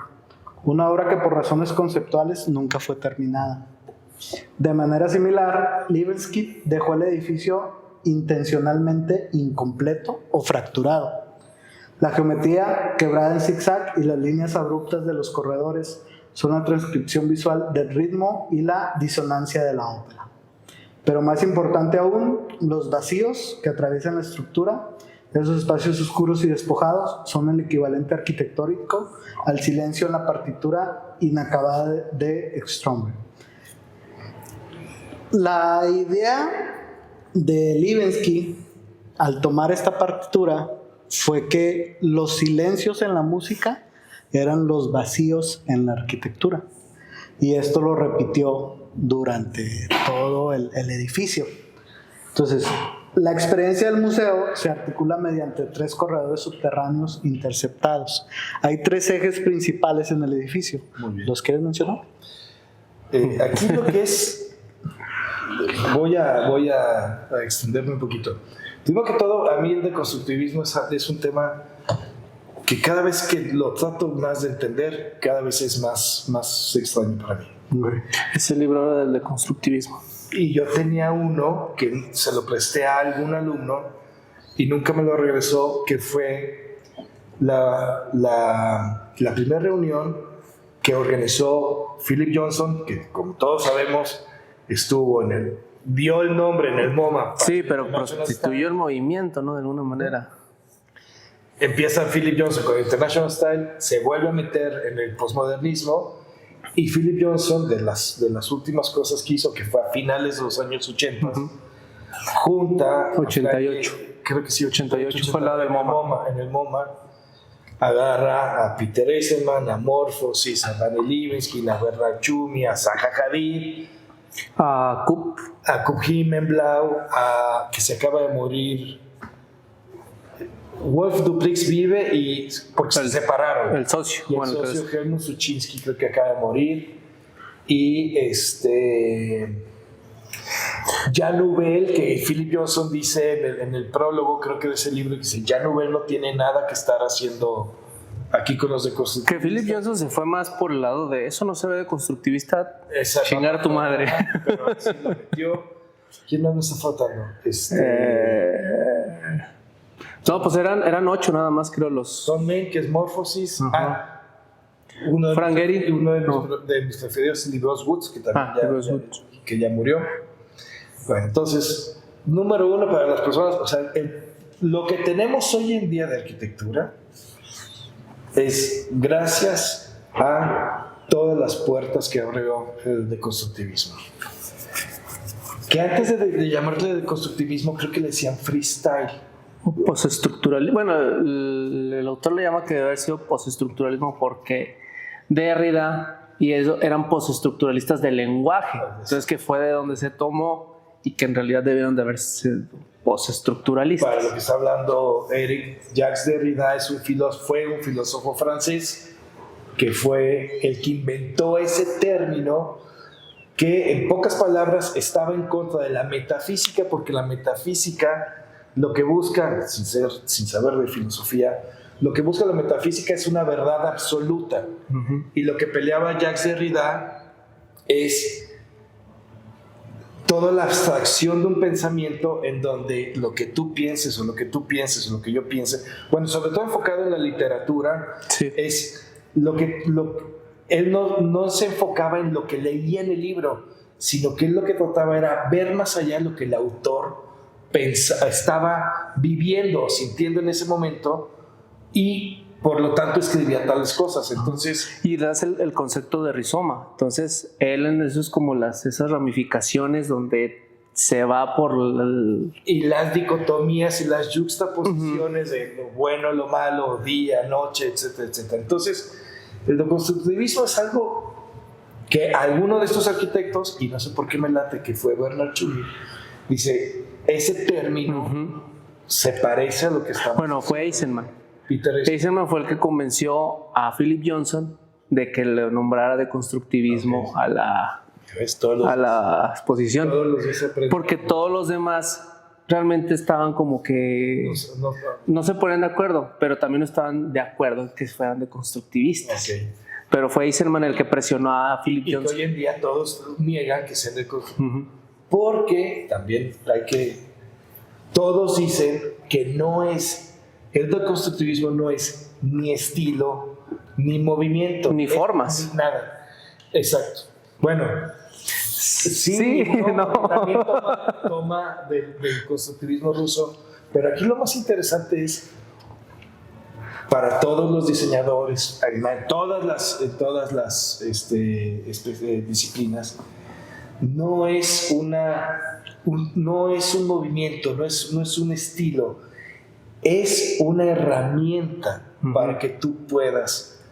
A: una obra que por razones conceptuales nunca fue terminada. De manera similar, Libeskind dejó el edificio intencionalmente incompleto o fracturado. La geometría quebrada en zigzag y las líneas abruptas de los corredores son una transcripción visual del ritmo y la disonancia de la ópera. Pero más importante aún, los vacíos que atraviesan la estructura, esos espacios oscuros y despojados, son el equivalente arquitectónico al silencio en la partitura inacabada de Stromberg. La idea de Libeskind al tomar esta partitura fue que los silencios en la música eran los vacíos en la arquitectura, y esto lo repitió durante todo el edificio. Entonces, la experiencia del museo se articula mediante 3 corredores subterráneos interceptados. Hay 3 ejes principales en el edificio.
C: Muy bien.
A: ¿Los quieres mencionar?
C: Aquí lo que es... Voy a extenderme un poquito. Primero que todo, a mí el deconstructivismo es un tema que cada vez que lo trato más de entender, cada vez es más extraño para mí.
B: Es el libro ahora del deconstructivismo.
C: Y yo tenía uno que se lo presté a algún alumno y nunca me lo regresó, que fue la primera reunión que organizó Philip Johnson, que como todos sabemos dio el nombre en el MoMA.
B: Sí, pero prostituyó el movimiento, ¿no? De alguna manera.
C: Empieza Philip Johnson con International Style, se vuelve a meter en el postmodernismo, y Philip Johnson, de las últimas cosas que hizo, que fue a finales de los años 80, junta...
B: 88.
C: Creo que sí, 88
B: fue la del MoMA.
C: En el MoMA, agarra a Peter Eisenman, a Morphosis, a Daniel Libeskind, a Bernard Tschumi, a Zaha Hadid,
B: A Kup.
C: a Kup Himmenblau, que se acaba de morir. Wolf Duplix vive porque se separaron.
B: El socio.
C: Y el socio Helmut Suchinski creo que acaba de morir. Y Jan Nouvel, que Philip Johnson dice en el prólogo, creo que de ese libro, que dice: Jan Nouvel no tiene nada que estar haciendo aquí con los deconstructivistas.
B: Que Philip Johnson se fue más por el lado de eso no se ve de constructivista.
C: Exacto.
B: Chingar a tu madre.
C: Pero sí lo metió. ¿Quién más me está faltando?
B: No, pues eran 8 nada más, creo, los...
C: Don Main, que es Morphosis. Uno
B: Frank Gehry.
C: de mis preferidos, Lee Woods, que también que ya murió. Bueno, entonces, número 1 para las personas, o sea, lo que tenemos hoy en día de arquitectura es gracias a todas las puertas que abrió el deconstructivismo. Que antes de llamarle deconstructivismo, creo que le decían freestyle.
B: Postestructuralismo. Bueno, el autor le llama que debe haber sido postestructuralismo porque Derrida y eso eran postestructuralistas del lenguaje. Entonces, que fue de donde se tomó y que en realidad debieron de haber sido postestructuralistas.
C: Para lo que está hablando Eric, Jacques Derrida fue un filósofo francés que fue el que inventó ese término que en pocas palabras estaba en contra de la metafísica, porque la metafísica lo que busca, sin saber de filosofía, lo que busca la metafísica es una verdad absoluta. Y lo que peleaba Jacques Derrida es toda la abstracción de un pensamiento en donde lo que tú pienses o lo que tú pienses o lo que yo piense, bueno, sobre todo enfocado en la literatura,
B: Sí.
C: es él no se enfocaba en lo que leía en el libro, sino que él lo que trataba era ver más allá de lo que el autor estaba viviendo o sintiendo en ese momento, y por lo tanto escribía tales cosas. Entonces,
B: y das el concepto de rizoma. Entonces, él en eso es como esas ramificaciones donde se va por
C: y las dicotomías y las juxtaposiciones de lo bueno, lo malo, día, noche, etcétera, etcétera. Entonces, el deconstructivismo es algo que alguno de estos arquitectos, y no sé por qué me late que fue Bernard Tschumi, dice, ese término se parece a lo que estamos...
B: Bueno, fue Eisenman.
C: Peter
B: Eisenman fue el que convenció a Philip Johnson de que le nombrara deconstructivismo a la exposición.
C: Todos los días se aprende.
B: Porque todos los demás realmente estaban como que no se ponían de acuerdo, pero también no estaban de acuerdo en que fueran deconstructivistas.
C: Okay.
B: Pero fue Eisenman el que presionó a Philip
C: Y
B: Johnson.
C: hoy en día todos niegan que sean deconstructivistas. Porque también todos dicen que el deconstructivismo no es ni estilo, ni movimiento.
B: Ni formas.
C: Ni nada. Exacto. Bueno, sí,
B: no.
C: También toma del constructivismo ruso, pero aquí lo más interesante es para todos los diseñadores, en todas las disciplinas, no es un movimiento, no es un estilo, es una herramienta para que tú puedas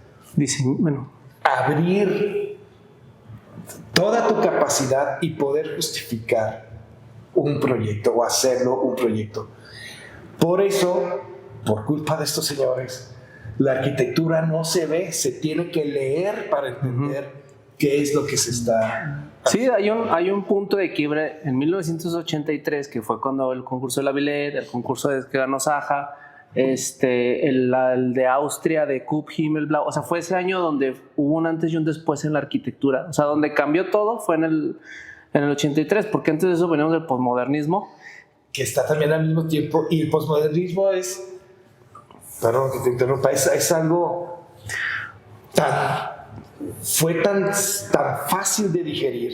C: abrir toda tu capacidad y poder justificar un proyecto o hacerlo un proyecto. Por eso, por culpa de estos señores, la arquitectura no se ve, se tiene que leer para entender qué es lo que se está...
B: Sí, hay un punto de quiebre en 1983, que fue cuando el concurso de la Villette, el concurso que ganó Zaha, el de Austria de Kub Himmelblau, o sea, fue ese año donde hubo un antes y un después en la arquitectura, o sea, donde cambió todo fue en el 83, porque antes de eso veníamos del posmodernismo,
C: que está también al mismo tiempo, y el posmodernismo perdón que te interrumpa, es algo fue tan fácil de digerir,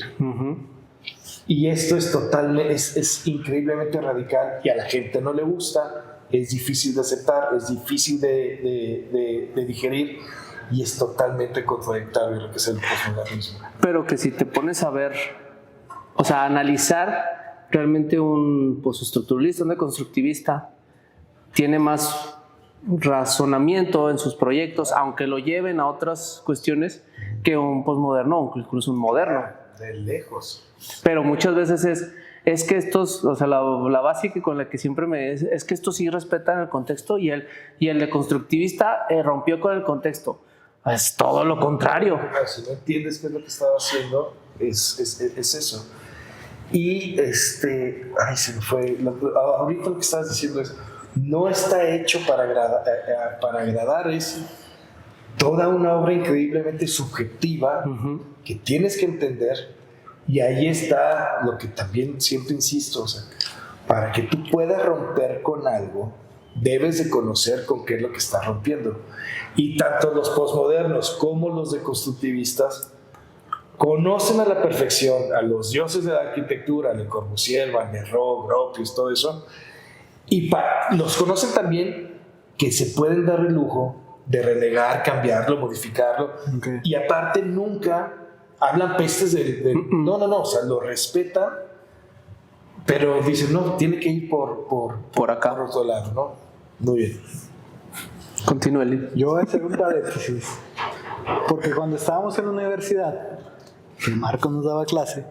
C: y esto es increíblemente radical, y a la gente no le gusta, es difícil de aceptar, es difícil de digerir, y es totalmente contradictorio lo que es el posmodernismo.
B: Pero que si te pones a ver, o sea, a analizar, realmente un postestructuralista, un deconstructivista, tiene más razonamiento en sus proyectos, aunque lo lleven a otras cuestiones, que un posmoderno o incluso un moderno.
C: De lejos.
B: Pero muchas veces es que estos, o sea, la base con la que siempre es que estos sí respetan el contexto, y el deconstructivista rompió con el contexto. Es todo lo contrario.
C: Si no entiendes qué es lo que estaba haciendo, es eso. Y se me fue. Ahorita lo que estabas diciendo es, no está hecho para agradar, es toda una obra increíblemente subjetiva que tienes que entender. Y ahí está lo que también siempre insisto, o sea, para que tú puedas romper con algo, debes de conocer con qué es lo que estás rompiendo. Y tanto los posmodernos como los deconstructivistas conocen a la perfección a los dioses de la arquitectura, Le Corbusier, Van der Rohe, Gropius, todo eso, y los conocen también que se pueden dar el lujo de relegar, cambiarlo, modificarlo, y aparte nunca hablan pestes no, o sea, lo respetan, pero dicen, no, tiene que ir por
B: acá,
C: por otro lado, ¿no? Muy bien.
B: Continúa, Eli.
A: Yo voy a hacer un paréntesis, porque cuando estábamos en la universidad, que Marco nos daba clase,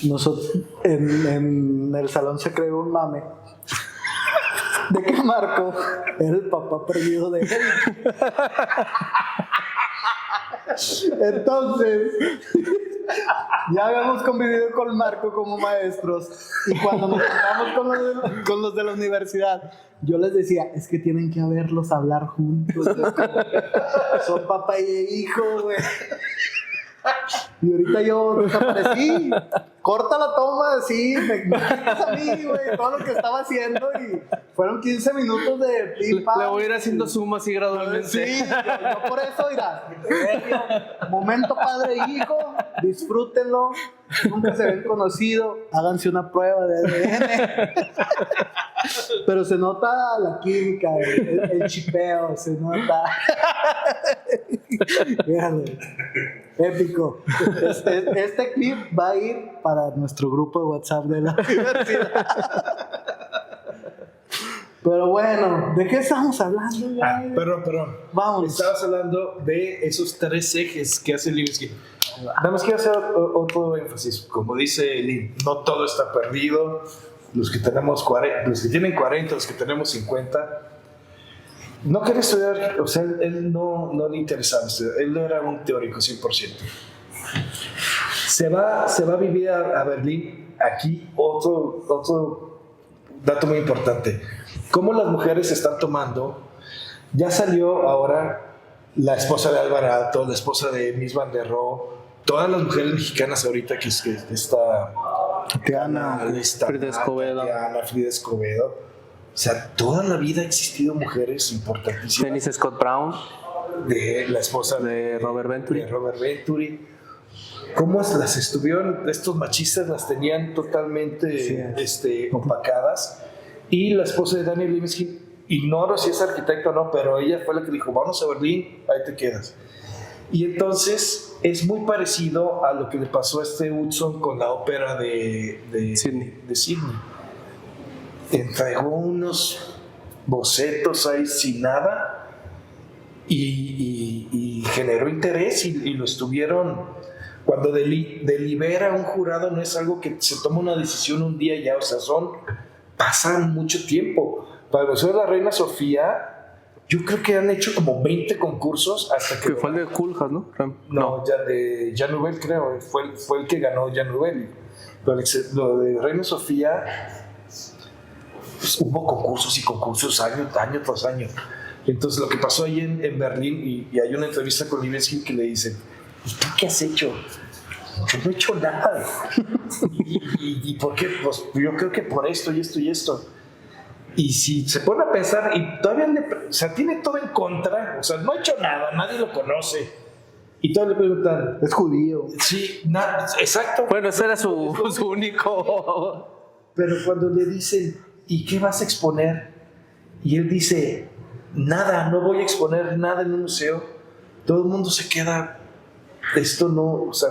A: nosotros en el salón se creó un mame de que Marco era el papá perdido de él. Entonces, Ya habíamos convivido con Marco como maestros y cuando nos juntamos con los de la universidad, yo les decía, es que tienen que verlos hablar juntos. Son papá y hijo, güey. Y ahorita yo desaparecí. Corta la toma, sí, me quitas a mí, güey, todo lo que estaba haciendo y fueron 15 minutos de pipa.
B: Le voy a ir haciendo suma así gradualmente.
A: Sí, yo por eso, mira, momento padre e hijo, disfrútenlo, nunca se ven conocido, háganse una prueba de ADN. Pero se nota la química, el chipeo, se nota. Fíjale, épico. Este clip va a ir para nuestro grupo de WhatsApp de la universidad. Pero bueno, ¿de qué estamos hablando?
C: Perdón.
A: Vamos.
C: Estabas hablando de esos 3 ejes que hace Libeskind. Nada más quiero hacer otro énfasis. Como dice Lynn, no todo está perdido. Los que tenemos 40, los que tienen 40, los que tenemos 50. No quería estudiar, o sea, él no le interesaba estudiar. Él no era un teórico 100%. Se va a vivir a Berlín. Aquí otro dato muy importante. Cómo las mujeres están tomando. Ya salió ahora la esposa de Alvarado, la esposa de Miss Van der Rohe, todas las mujeres mexicanas ahorita que está
A: Tatiana,
B: Frida Escobedo.
C: Frida Escobedo. O sea, toda la vida ha existido mujeres importantísimas.
B: Dennis Scott Brown.
C: De la esposa
B: de Robert Venturi.
C: De Robert Venturi. ¿Cómo las estuvieron? Estos machistas las tenían totalmente opacadas. Y la esposa de Daniel Libeskind, ignoro si es arquitecta o no, pero ella fue la que dijo, vamos a Berlín, ahí te quedas. Y entonces es muy parecido a lo que le pasó a Hudson con la ópera de Sydney. Entregó unos bocetos ahí sin nada y generó interés y lo estuvieron. Cuando delibera un jurado no es algo que se toma una decisión un día ya, o sea, pasan mucho tiempo. Para el Museo de la Reina Sofía, yo creo que han hecho como 20 concursos hasta que...
B: fue el de Koolhaas, ¿no?
C: No, ya de Jan Nouvel, creo. Fue el que ganó Jan Nouvel. Lo de Reina Sofía, pues, hubo concursos y concursos año tras año. Entonces, lo que pasó ahí en Berlín, y hay una entrevista con Libeskind que le dicen, ¿y tú qué has hecho? Yo no he hecho nada. ¿Y por qué? Pues yo creo que por esto y esto y esto. Y si se pone a pensar, y todavía tiene todo en contra, o sea, no ha hecho nada, nadie lo conoce. Y todos le preguntan,
A: es judío.
C: Sí, exacto.
B: Bueno, ese era su único.
C: Pero cuando le dicen, ¿y qué vas a exponer? Y él dice, nada, no voy a exponer nada en un museo. Todo el mundo se queda, esto no, o sea,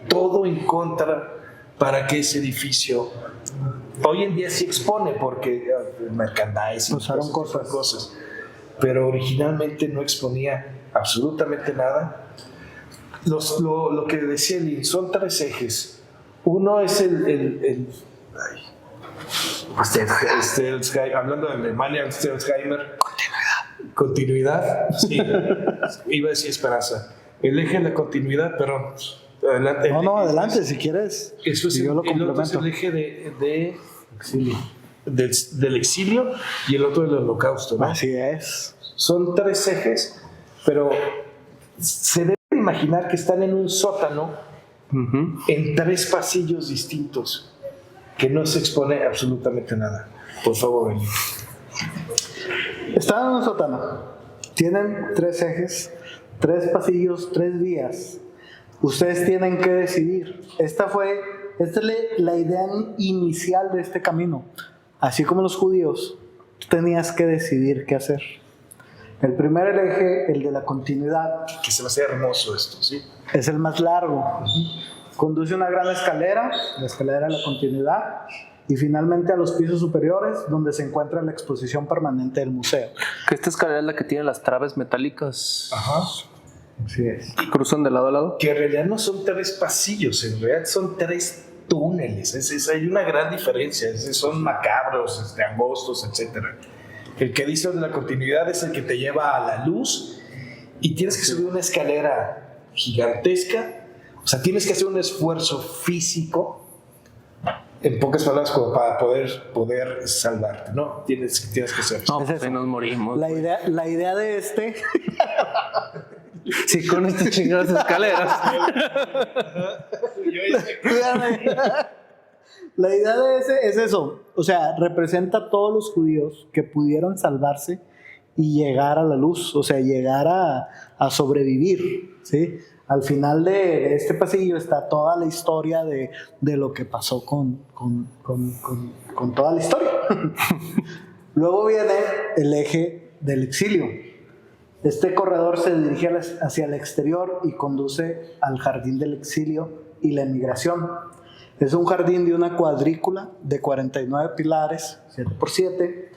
C: todo en contra para que ese edificio hoy en día sí expone porque merchandising,
A: usaron cosas,
C: pero originalmente no exponía absolutamente nada. Lo que decía Lynn, son 3 ejes. Uno es hablando de Alemania, Stelzheimer, continuidad. Sí, iba a decir esperanza. El eje de la continuidad, perdón. Adelante.
A: Adelante, si quieres.
C: Eso es,
A: yo lo
C: el otro es el eje del exilio y el otro del holocausto, ¿no?
A: Así es.
C: Son 3 ejes, pero se debe imaginar que están en un sótano en 3 pasillos distintos que no se expone absolutamente nada. Por favor, Benny.
A: Están en un sótano. Tienen 3 ejes, 3 pasillos, 3 vías. Ustedes tienen que decidir. Esta es la idea inicial de este camino. Así como los judíos, tú tenías que decidir qué hacer. El primer eje, el de la continuidad.
C: Que se va a hacer hermoso esto, ¿sí?
A: Es el más largo. Conduce una gran escalera, la escalera de la continuidad, y finalmente a los pisos superiores, donde se encuentra la exposición permanente del museo.
B: Que esta escalera es la que tiene las traves metálicas.
C: Ajá.
A: Así es.
B: Cruzan de lado a lado.
C: Que en realidad no son 3 pasillos, en realidad son 3 túneles. Hay una gran diferencia. Son macabros, angostos, etc. El que dice de la continuidad es el que te lleva a la luz y tienes que subir una escalera gigantesca O sea, tienes que hacer un esfuerzo físico, en pocas palabras, como para poder salvarte, ¿no? Tienes que hacer eso.
B: No, pues ahí nos morimos.
A: La idea de este...
B: Sí, con estas chingadas escaleras.
A: Cuídame. La idea de ese es eso. O sea, representa a todos los judíos que pudieron salvarse y llegar a la luz, o sea, llegar a sobrevivir, ¿sí? Al final de este pasillo está toda la historia de lo que pasó con toda la historia. Luego viene el eje del exilio. Este corredor se dirige hacia el exterior y conduce al jardín del exilio y la emigración. Es un jardín de una cuadrícula de 49 pilares, 7x7,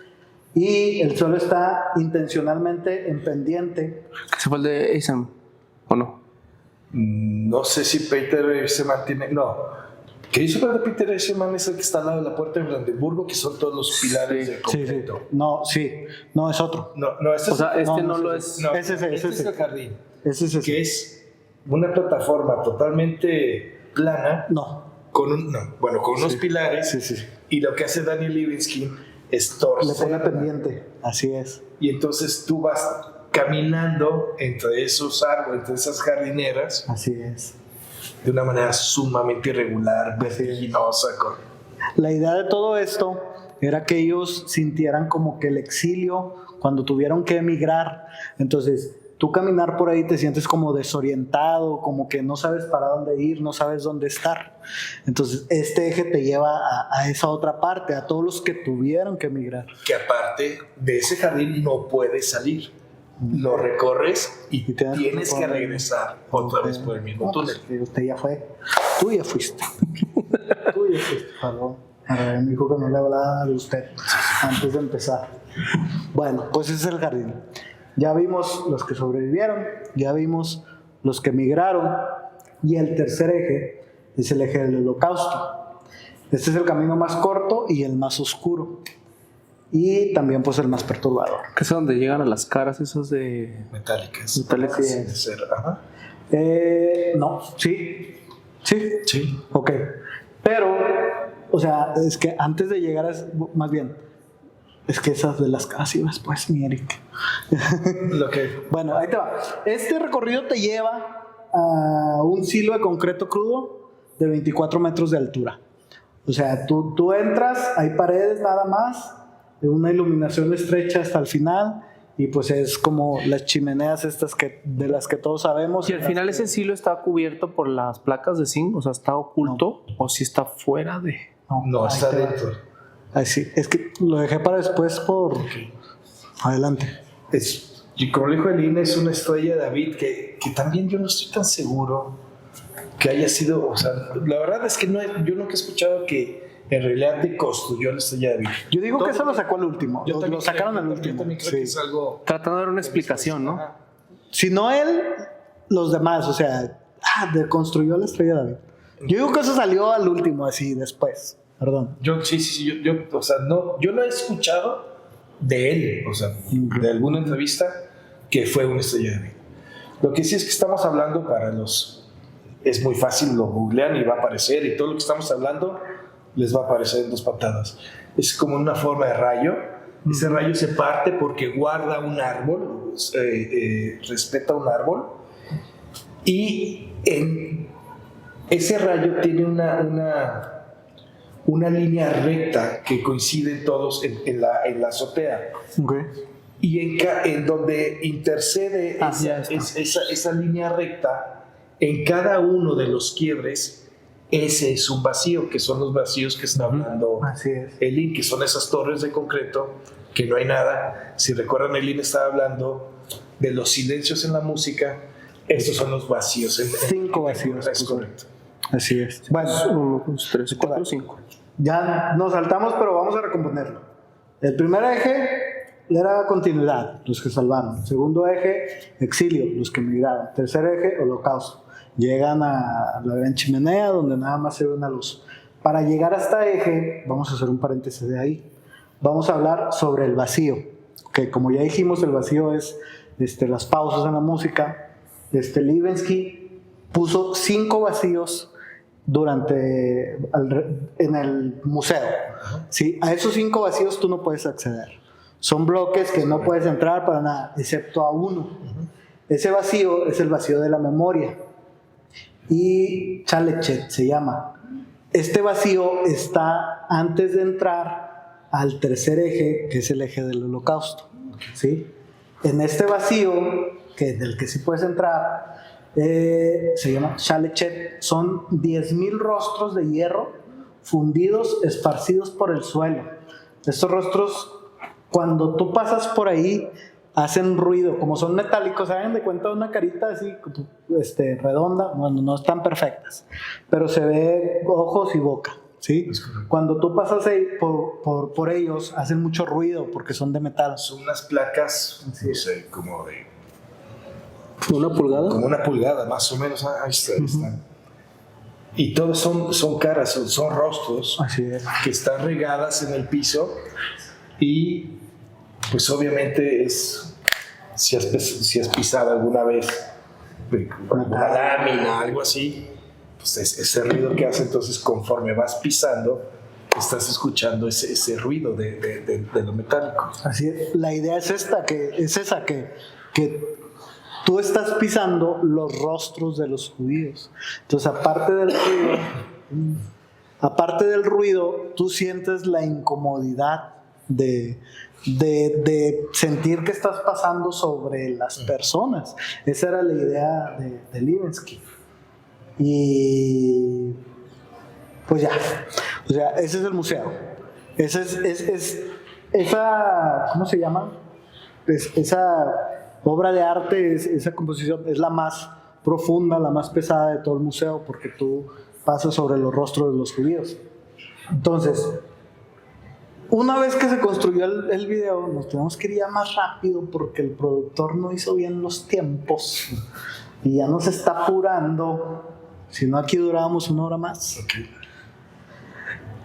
A: y el suelo está intencionalmente en pendiente.
B: ¿Se fue el de Eisam o no?
C: No sé si Peter se mantiene. No. ¿Qué hizo el de Peter Eisenman? Es el que está al lado de la puerta de Brandenburgo, que son todos los pilares de concreto.
A: No, es otro.
C: No, este
B: O sea, este no
A: no
B: lo es.
C: No,
A: Ese
C: es el jardín.
A: Ese es ese.
C: Que es una plataforma totalmente plana. Con unos pilares.
A: Sí.
C: Y lo que hace Daniel Libeskind es
A: Le
C: torcer.
A: pone pendiente. Así es.
C: Y entonces tú vas caminando entre esos árboles, entre esas jardineras,
A: Así es.
C: de una manera sumamente irregular, vertiginosa.
A: La idea de todo esto era que ellos sintieran como que el exilio cuando tuvieron que emigrar. Entonces, tú caminar por ahí te sientes como desorientado, como que no sabes para dónde ir, no sabes dónde estar. Entonces, este eje te lleva a esa otra parte, a todos los que tuvieron que emigrar.
C: Que aparte de ese jardín no puedes salir. Lo recorres y tienes que regresar otra vez por el mismo túnel.
A: Pues, usted ya fue. Tú ya fuiste. Perdón. Me dijo que no le hablaba de usted antes de empezar. Bueno, pues ese es el jardín. Ya vimos los que sobrevivieron, ya vimos los que emigraron, y el tercer eje es el eje del holocausto. Este es el camino más corto y el más oscuro, y también pues el más perturbador.
B: Que es donde llegan a las caras esas de
C: Metálicas.
B: Metálicas.
C: Ajá.
A: No, sí,
C: Sí.
A: ok. Pero, o sea, es que antes de llegar más bien, es que esas de las caras y después, mi Eric.
C: Lo que
A: Bueno, ahí te va. Este recorrido te lleva a un silo de concreto crudo de 24 metros de altura. O sea, tú entras, hay paredes nada más, de una iluminación estrecha hasta el final, y pues es como las chimeneas estas de las que todos sabemos.
B: Y al final ese silo está cubierto por las placas de zinc, o sea, está oculto, o si está fuera de...
C: no
A: ahí
C: está
A: te va.
C: dentro.
A: Así, es que lo dejé para después por... Adelante.
C: Y como le dijo Elina, es una estrella de David que también yo no estoy tan seguro que haya sido. O sea, la verdad es que yo nunca he escuchado que en realidad te construyó la estrella de David.
A: Yo digo que eso lo sacó al último.
C: Yo también
A: Lo sacaron
C: creo-
A: al
C: Yo
A: último.
C: también creo
A: Sí.
C: que es algo.
B: Tratando de dar una explicación, ¿no?
C: Ajá.
A: Si no él, los demás. O sea, construyó la estrella de David. Yo digo que eso salió al último, así, después. Perdón.
C: Sí, o sea, yo no he escuchado de él, o sea, de alguna entrevista que fue una estrella de David. Lo que sí es que estamos hablando es muy fácil, lo googlean y va a aparecer, y todo lo que estamos hablando les va a aparecer en 2 patadas. Es como una forma de rayo. Ese rayo se parte porque guarda un árbol, respeta un árbol, y ese rayo tiene una línea recta que coinciden todos en la azotea.
A: Okay.
C: Y en donde intercede
A: Ya está.
C: esa línea recta, en cada uno de los quiebres, ese es un vacío, que son los vacíos que está hablando
A: Así es.
C: Elin, que son esas torres de concreto, que no hay nada. Si recuerdan, Elin estaba hablando de los silencios en la música. Estos son los vacíos.
A: 5 vacíos.
C: Es correcto.
A: Así es. Bueno,
B: 1, 2, 3, 4, 5.
A: ya nos saltamos, pero vamos a recomponerlo. El primer eje era continuidad, los que salvaron. Segundo eje, exilio, los que emigraron. Tercer eje, holocausto. Llegan a la gran chimenea donde nada más se ve una luz. Para llegar a este eje, vamos a hacer un paréntesis de ahí. Vamos a hablar sobre el vacío. Que como ya dijimos, el vacío es las pausas en la música. Libeskind puso 5 vacíos en el museo. ¿Sí? A esos 5 vacíos tú no puedes acceder. Son bloques que no puedes entrar para nada, excepto a uno. Ese vacío es el vacío de la memoria. Y Chalechet se llama. Este vacío está antes de entrar al tercer eje, que es el eje del Holocausto. ¿Sí? En este vacío, del que sí puedes entrar, se llama Chalechet. Son 10,000 rostros de hierro fundidos, esparcidos por el suelo. Estos rostros, cuando tú pasas por ahí, hacen ruido, como son metálicos, ¿saben? De cuenta una carita así redonda, bueno, no están perfectas, pero se ve ojos y boca, ¿sí? Cuando tú pasas ahí por ellos, hacen mucho ruido porque son de metal.
C: Son unas placas, no sé, como de...
B: ¿1 pulgada?
C: Como 1 pulgada, más o menos. Ahí están. Y todos son caras, son rostros.
A: Así es.
C: Que están regadas en el piso. Y pues obviamente si has pisado alguna vez una lámina, algo así, pues ese ruido que hace, entonces conforme vas pisando, estás escuchando ese ruido de lo metálico.
A: Así es. La idea es esa, que tú estás pisando los rostros de los judíos. Entonces, aparte del ruido, tú sientes la incomodidad de sentir que estás pasando sobre las personas. Esa era la idea de Libeskind. Y pues ya, o sea, ese es el museo. Esa ¿cómo se llama? Esa obra de arte, esa composición es la más profunda, la más pesada de todo el museo, porque tú pasas sobre los rostros de los judíos. Entonces, una vez que se construyó el video, nos tenemos que ir ya más rápido porque el productor no hizo bien los tiempos y ya nos está apurando. Si no, aquí durábamos 1 hora más.
C: Okay.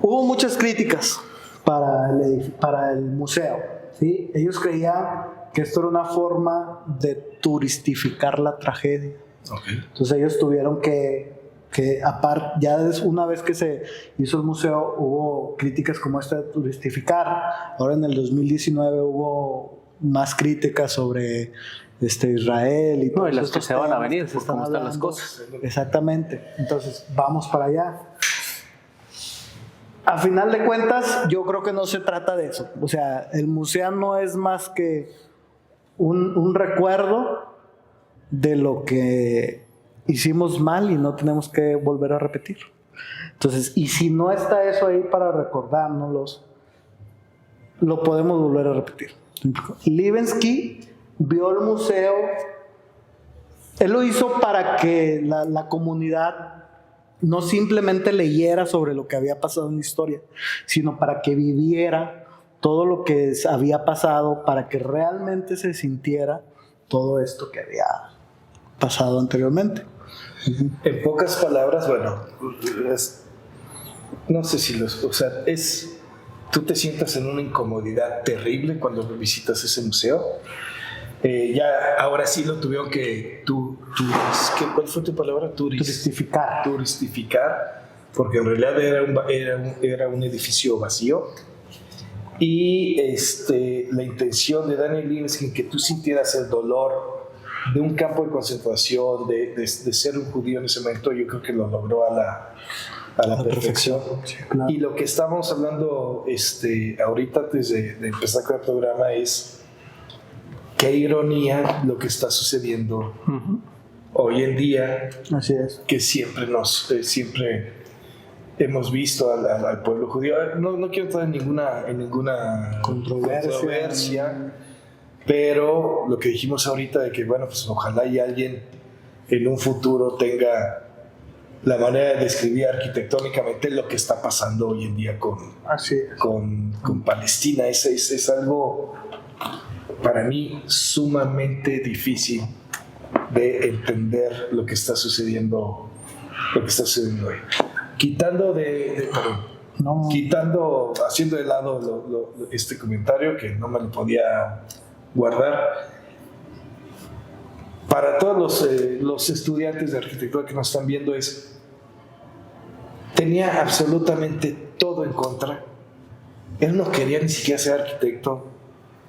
A: Hubo muchas críticas para el museo, ¿sí? Ellos creían que esto era una forma de turistificar la tragedia.
C: Okay.
A: Entonces ellos tuvieron que aparte, ya una vez que se hizo el museo, hubo críticas como esta de turistificar. Ahora en el 2019 hubo más críticas sobre Israel y
B: todo. No, y las que se van a venir, por cómo están las cosas.
A: Exactamente. Entonces, vamos para allá. A final de cuentas, yo creo que no se trata de eso. O sea, el museo no es más que un recuerdo de lo que hicimos mal y no tenemos que volver a repetir. Entonces, y si no está eso ahí para recordárnoslos, lo podemos volver a repetir. Libeskind vio el museo, él lo hizo para que la comunidad no simplemente leyera sobre lo que había pasado en la historia, sino para que viviera todo lo que había pasado, para que realmente se sintiera todo esto que había pasado anteriormente.
C: En pocas palabras, bueno, no sé si tú te sientas en una incomodidad terrible cuando visitas ese museo. Ya ahora sí lo tuvieron que ¿cuál fue tu palabra?
A: Turistificar,
C: porque en realidad era un edificio vacío. Y la intención de Daniel Libeskind, que tú sintieras el dolor de un campo de concentración, de ser un judío en ese momento, yo creo que lo logró a la perfección.
A: Sí, claro.
C: Y lo que estábamos hablando ahorita antes de empezar con el programa es qué ironía lo que está sucediendo hoy en día.
A: Así es.
C: Que siempre hemos visto al pueblo judío. No quiero entrar en ninguna controversia, pero lo que dijimos ahorita de que, bueno, pues ojalá y alguien en un futuro tenga la manera de describir arquitectónicamente lo que está pasando hoy en día con Palestina. Es algo para mí sumamente difícil de entender lo que está sucediendo hoy. Haciendo de lado este comentario que no me lo podía guardar. para todos los estudiantes de arquitectura que nos están viendo tenía absolutamente todo en contra. Él no quería ni siquiera ser arquitecto,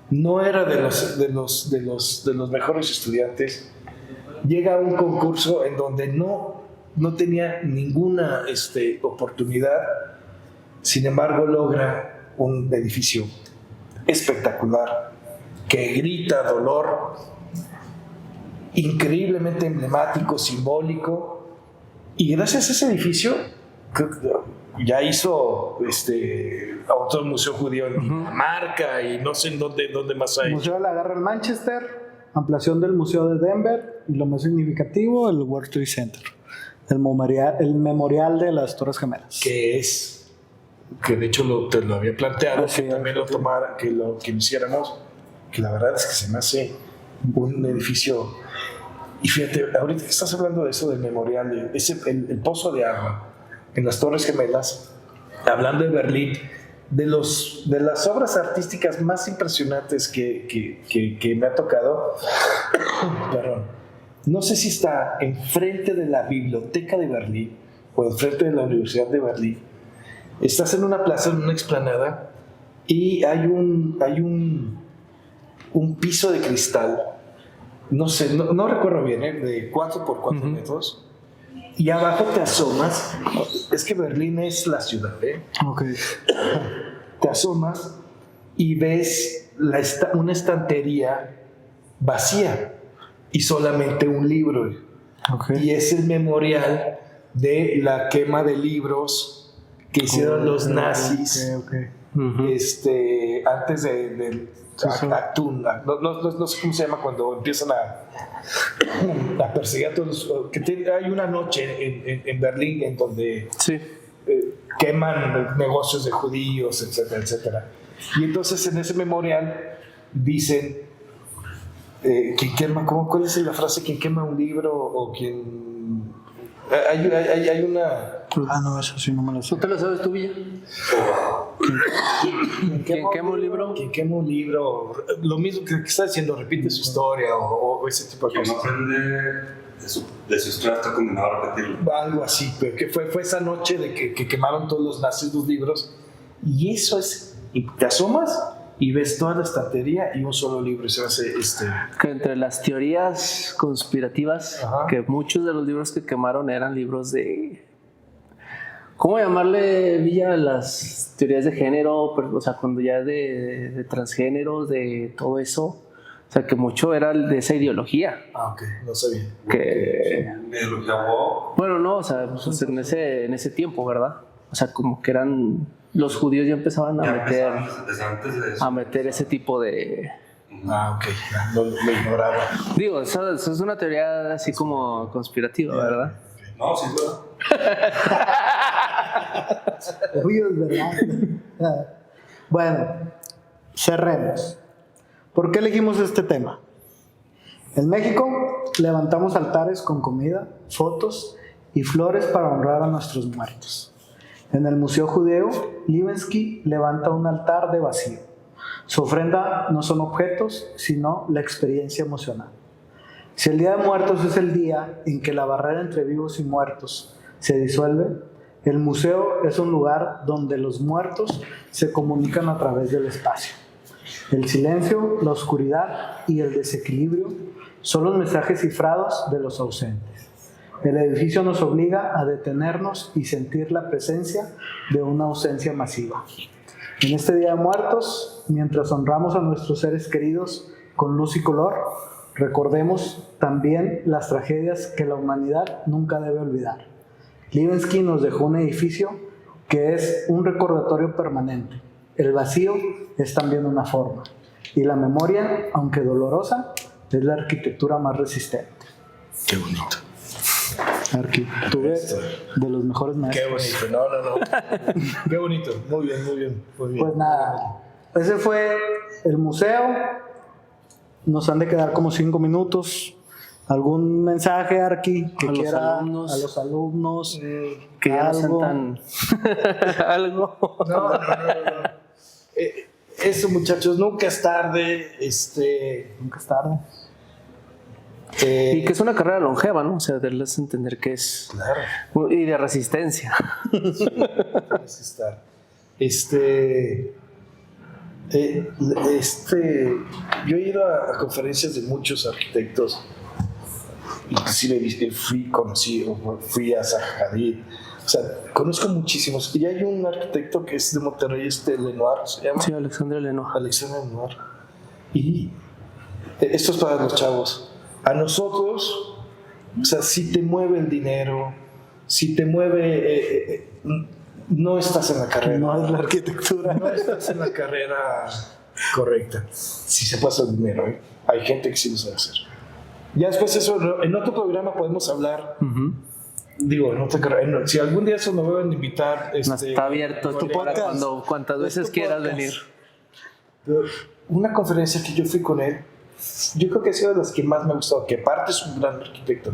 C: no era de los mejores estudiantes. Llega a un concurso en donde no tenía ninguna oportunidad, sin embargo logra un edificio espectacular que grita dolor, increíblemente emblemático, simbólico, y gracias a ese edificio ya hizo otro museo judío en Dinamarca y no sé en dónde más hay.
A: Museo de la Guerra en Manchester, ampliación del Museo de Denver y lo más significativo, el World Trade Center, el memorial de las Torres Gemelas.
C: Que de hecho te lo había planteado, que también lo tomara, que lo hiciéramos, que la verdad es que se me hace un edificio. Y fíjate, ahorita que estás hablando de eso del memorial, el pozo de agua en las Torres Gemelas, hablando de Berlín, de las obras artísticas más impresionantes que me ha tocado, perdón, no sé si está enfrente de la Biblioteca de Berlín o enfrente de la Universidad de Berlín. Estás en una plaza, en una explanada, y hay un piso de cristal, no sé, no recuerdo bien, de 4 por 4 metros, y abajo te asomas. Es que Berlín es la ciudad,
A: Okay.
C: Te asomas y ves una estantería vacía y solamente un libro.
A: Okay.
C: Y es el memorial de la quema de libros que hicieron los nazis.
A: Okay.
C: Antes de Achtung, no sé cómo se llama cuando empiezan a perseguir a todos. Hay una noche en Berlín en donde queman negocios de judíos, etcétera, etcétera. Y entonces en ese memorial dicen, ¿quién quema? ¿Cuál es la frase? ¿Quién quema un libro? O quien... Hay una...
A: No, eso sí no me lo sé.
B: ¿Tú te lo sabes tú, Villa? ¿Quién quema un libro?
C: ¿Quién quema un libro? Lo mismo que está diciendo, repite su historia o ese tipo de cosas.
D: Quien no aprende de su historia está condenado a repetirlo.
C: Algo así, pero que fue esa noche de que quemaron todos los nazis los libros. Y eso es... Y te asomas y ves toda la estantería y un solo libro. Y se hace
B: Que entre las teorías conspirativas, que muchos de los libros que quemaron eran libros de... ¿Cómo llamarle, Villa, las teorías de género? O sea, cuando ya de transgéneros, de todo eso. O sea, que mucho era de esa ideología.
C: Ok, no sabía.
D: ¿Ideología woke?
B: Bueno, no, o sea, pues en ese tiempo, ¿verdad? O sea, como que eran... Los judíos ya empezaban a meter ese tipo de...
C: Ok, lo ignoraba.
B: Digo, eso es una teoría así como conspirativa, ¿verdad?
D: No, sí, es verdad.
A: Obvio, es verdad. Bueno, cerremos. ¿Por qué elegimos este tema? En México levantamos altares con comida, fotos y flores para honrar a nuestros muertos. En el Museo Judeo, Libenski levanta un altar de vacío. Su ofrenda no son objetos, sino la experiencia emocional. Si el Día de Muertos es el día en que la barrera entre vivos y muertos se disuelve, el museo es un lugar donde los muertos se comunican a través del espacio. El silencio, la oscuridad y el desequilibrio son los mensajes cifrados de los ausentes. El edificio nos obliga a detenernos y sentir la presencia de una ausencia masiva. En este Día de Muertos, mientras honramos a nuestros seres queridos con luz y color, recordemos también las tragedias que la humanidad nunca debe olvidar. Libenski nos dejó un edificio que es un recordatorio permanente. El vacío es también una forma. Y la memoria, aunque dolorosa, es la arquitectura más resistente.
C: Qué bonito.
A: Arquitectura de los mejores maestros.
C: Qué bonito, no. Qué bonito, muy bien.
A: Pues nada, ese fue el museo. Nos han de quedar como 5 minutos. ¿Algún mensaje, Arqui, que quiera a los alumnos?
B: Que ya no sean tan... algo.
C: No. Eso, muchachos, nunca es tarde.
A: Nunca es tarde.
B: Y que es una carrera longeva, ¿no? O sea, darles a entender que es.
C: Claro.
B: Y de resistencia.
C: Tienes que estar. Yo he ido a conferencias de muchos arquitectos, inclusive fui a Zaha Hadid, o sea, conozco muchísimos, y hay un arquitecto que es de Monterrey, Lenoir, ¿se llama?
B: Sí, Alexandre Lenoir.
C: Alexandre Lenoir. Y esto es para los chavos. A nosotros, o sea, si te mueve el dinero, si te mueve, no estás en la carrera.
A: No es la arquitectura.
C: No estás en la carrera correcta. Si se pasa el dinero, ¿eh? Hay gente que sí lo sabe hacer. Ya después eso, en otro programa podemos hablar. Digo, en otra carrera. Si algún día eso me vuelven a invitar.
B: Está abierto tu podcast. Cuantas veces quieras venir.
C: Una conferencia que yo fui con él, yo creo que ha sido de las que más me ha gustado, que aparte es un gran arquitecto.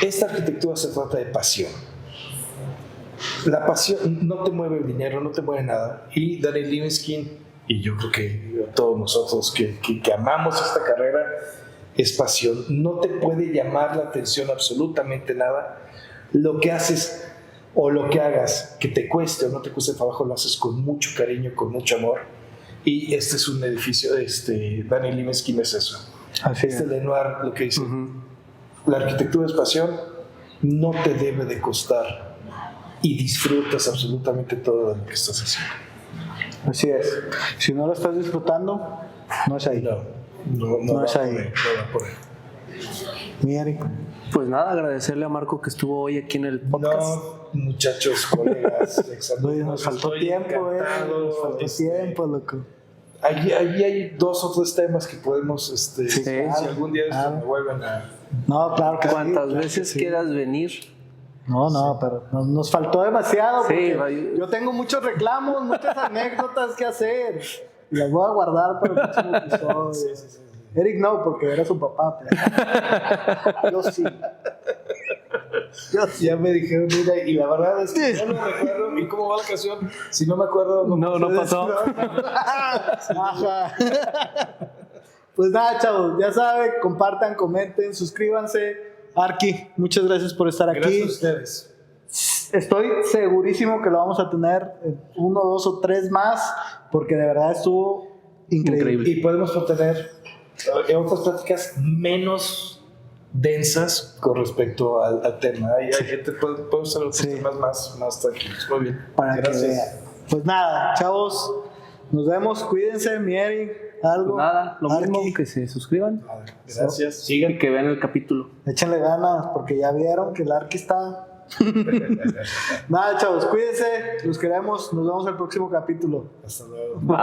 C: Esta arquitectura se trata de pasión. La pasión no te mueve el dinero, no te mueve nada. Y Daniel Libeskind, y yo creo que todos nosotros que amamos esta carrera, es pasión. No te puede llamar la atención absolutamente nada. Lo que haces o lo que hagas, que te cueste o no te cueste trabajo, lo haces con mucho cariño, con mucho amor. Y este es un edificio, Daniel Libeskind es eso.
A: Así es.
C: Lenoir, lo que dice. La arquitectura es pasión, no te debe de costar y disfrutas absolutamente todo de lo que estás haciendo.
A: Así es. Si no lo estás disfrutando, no es ahí.
C: No
A: es
C: va
A: ahí.
C: por ahí, no va por ahí.
A: Mi Eric.
B: Pues nada, agradecerle a Marco que estuvo hoy aquí en el podcast.
C: No, muchachos, colegas,
A: Oye, nos faltó
C: estoy
A: tiempo,
C: encantado.
A: Nos faltó tiempo, loco.
C: Allí hay 2 o 3 temas que podemos, si
A: claro,
C: algún día
A: claro.
C: me vuelven a...
A: No, claro que sí,
B: Cuantas
A: claro
B: veces
A: que sí.
B: quieras venir.
A: No, pero nos faltó demasiado.
B: Sí,
A: Porque yo tengo muchos reclamos, muchas anécdotas que hacer. Y las voy a guardar para el próximo episodio. Eric no, porque era su papá. Pero yo sí.
C: Ya me dijeron, mira, y la verdad es que no lo recuerdo. ¿Y cómo va la canción? Si no me acuerdo,
B: No pasó.
A: Ajá. Pues nada, chavos, ya saben, compartan, comenten, suscríbanse. Arqui, muchas gracias por estar aquí.
C: Gracias a ustedes.
A: Estoy segurísimo que lo vamos a tener 1, 2 o 3 más, porque de verdad estuvo increíble.
C: Y podemos tener otras pláticas menos densas con respecto al tema. Hay gente, podemos hacer otros temas más tranquilos. Muy bien.
A: Para
C: Gracias.
A: que vean. Pues nada, chavos, nos vemos, cuídense, mi Eric. Algo.
B: Pues nada, lo
A: Arqui.
B: mismo, que se suscriban
C: Gracias.
B: y
C: Sigan.
B: que vean el capítulo.
A: Échenle ganas, porque ya vieron que el Arqui está. Nada, chavos, cuídense, los queremos, nos vemos en el próximo capítulo.
C: Hasta luego.
B: Bye.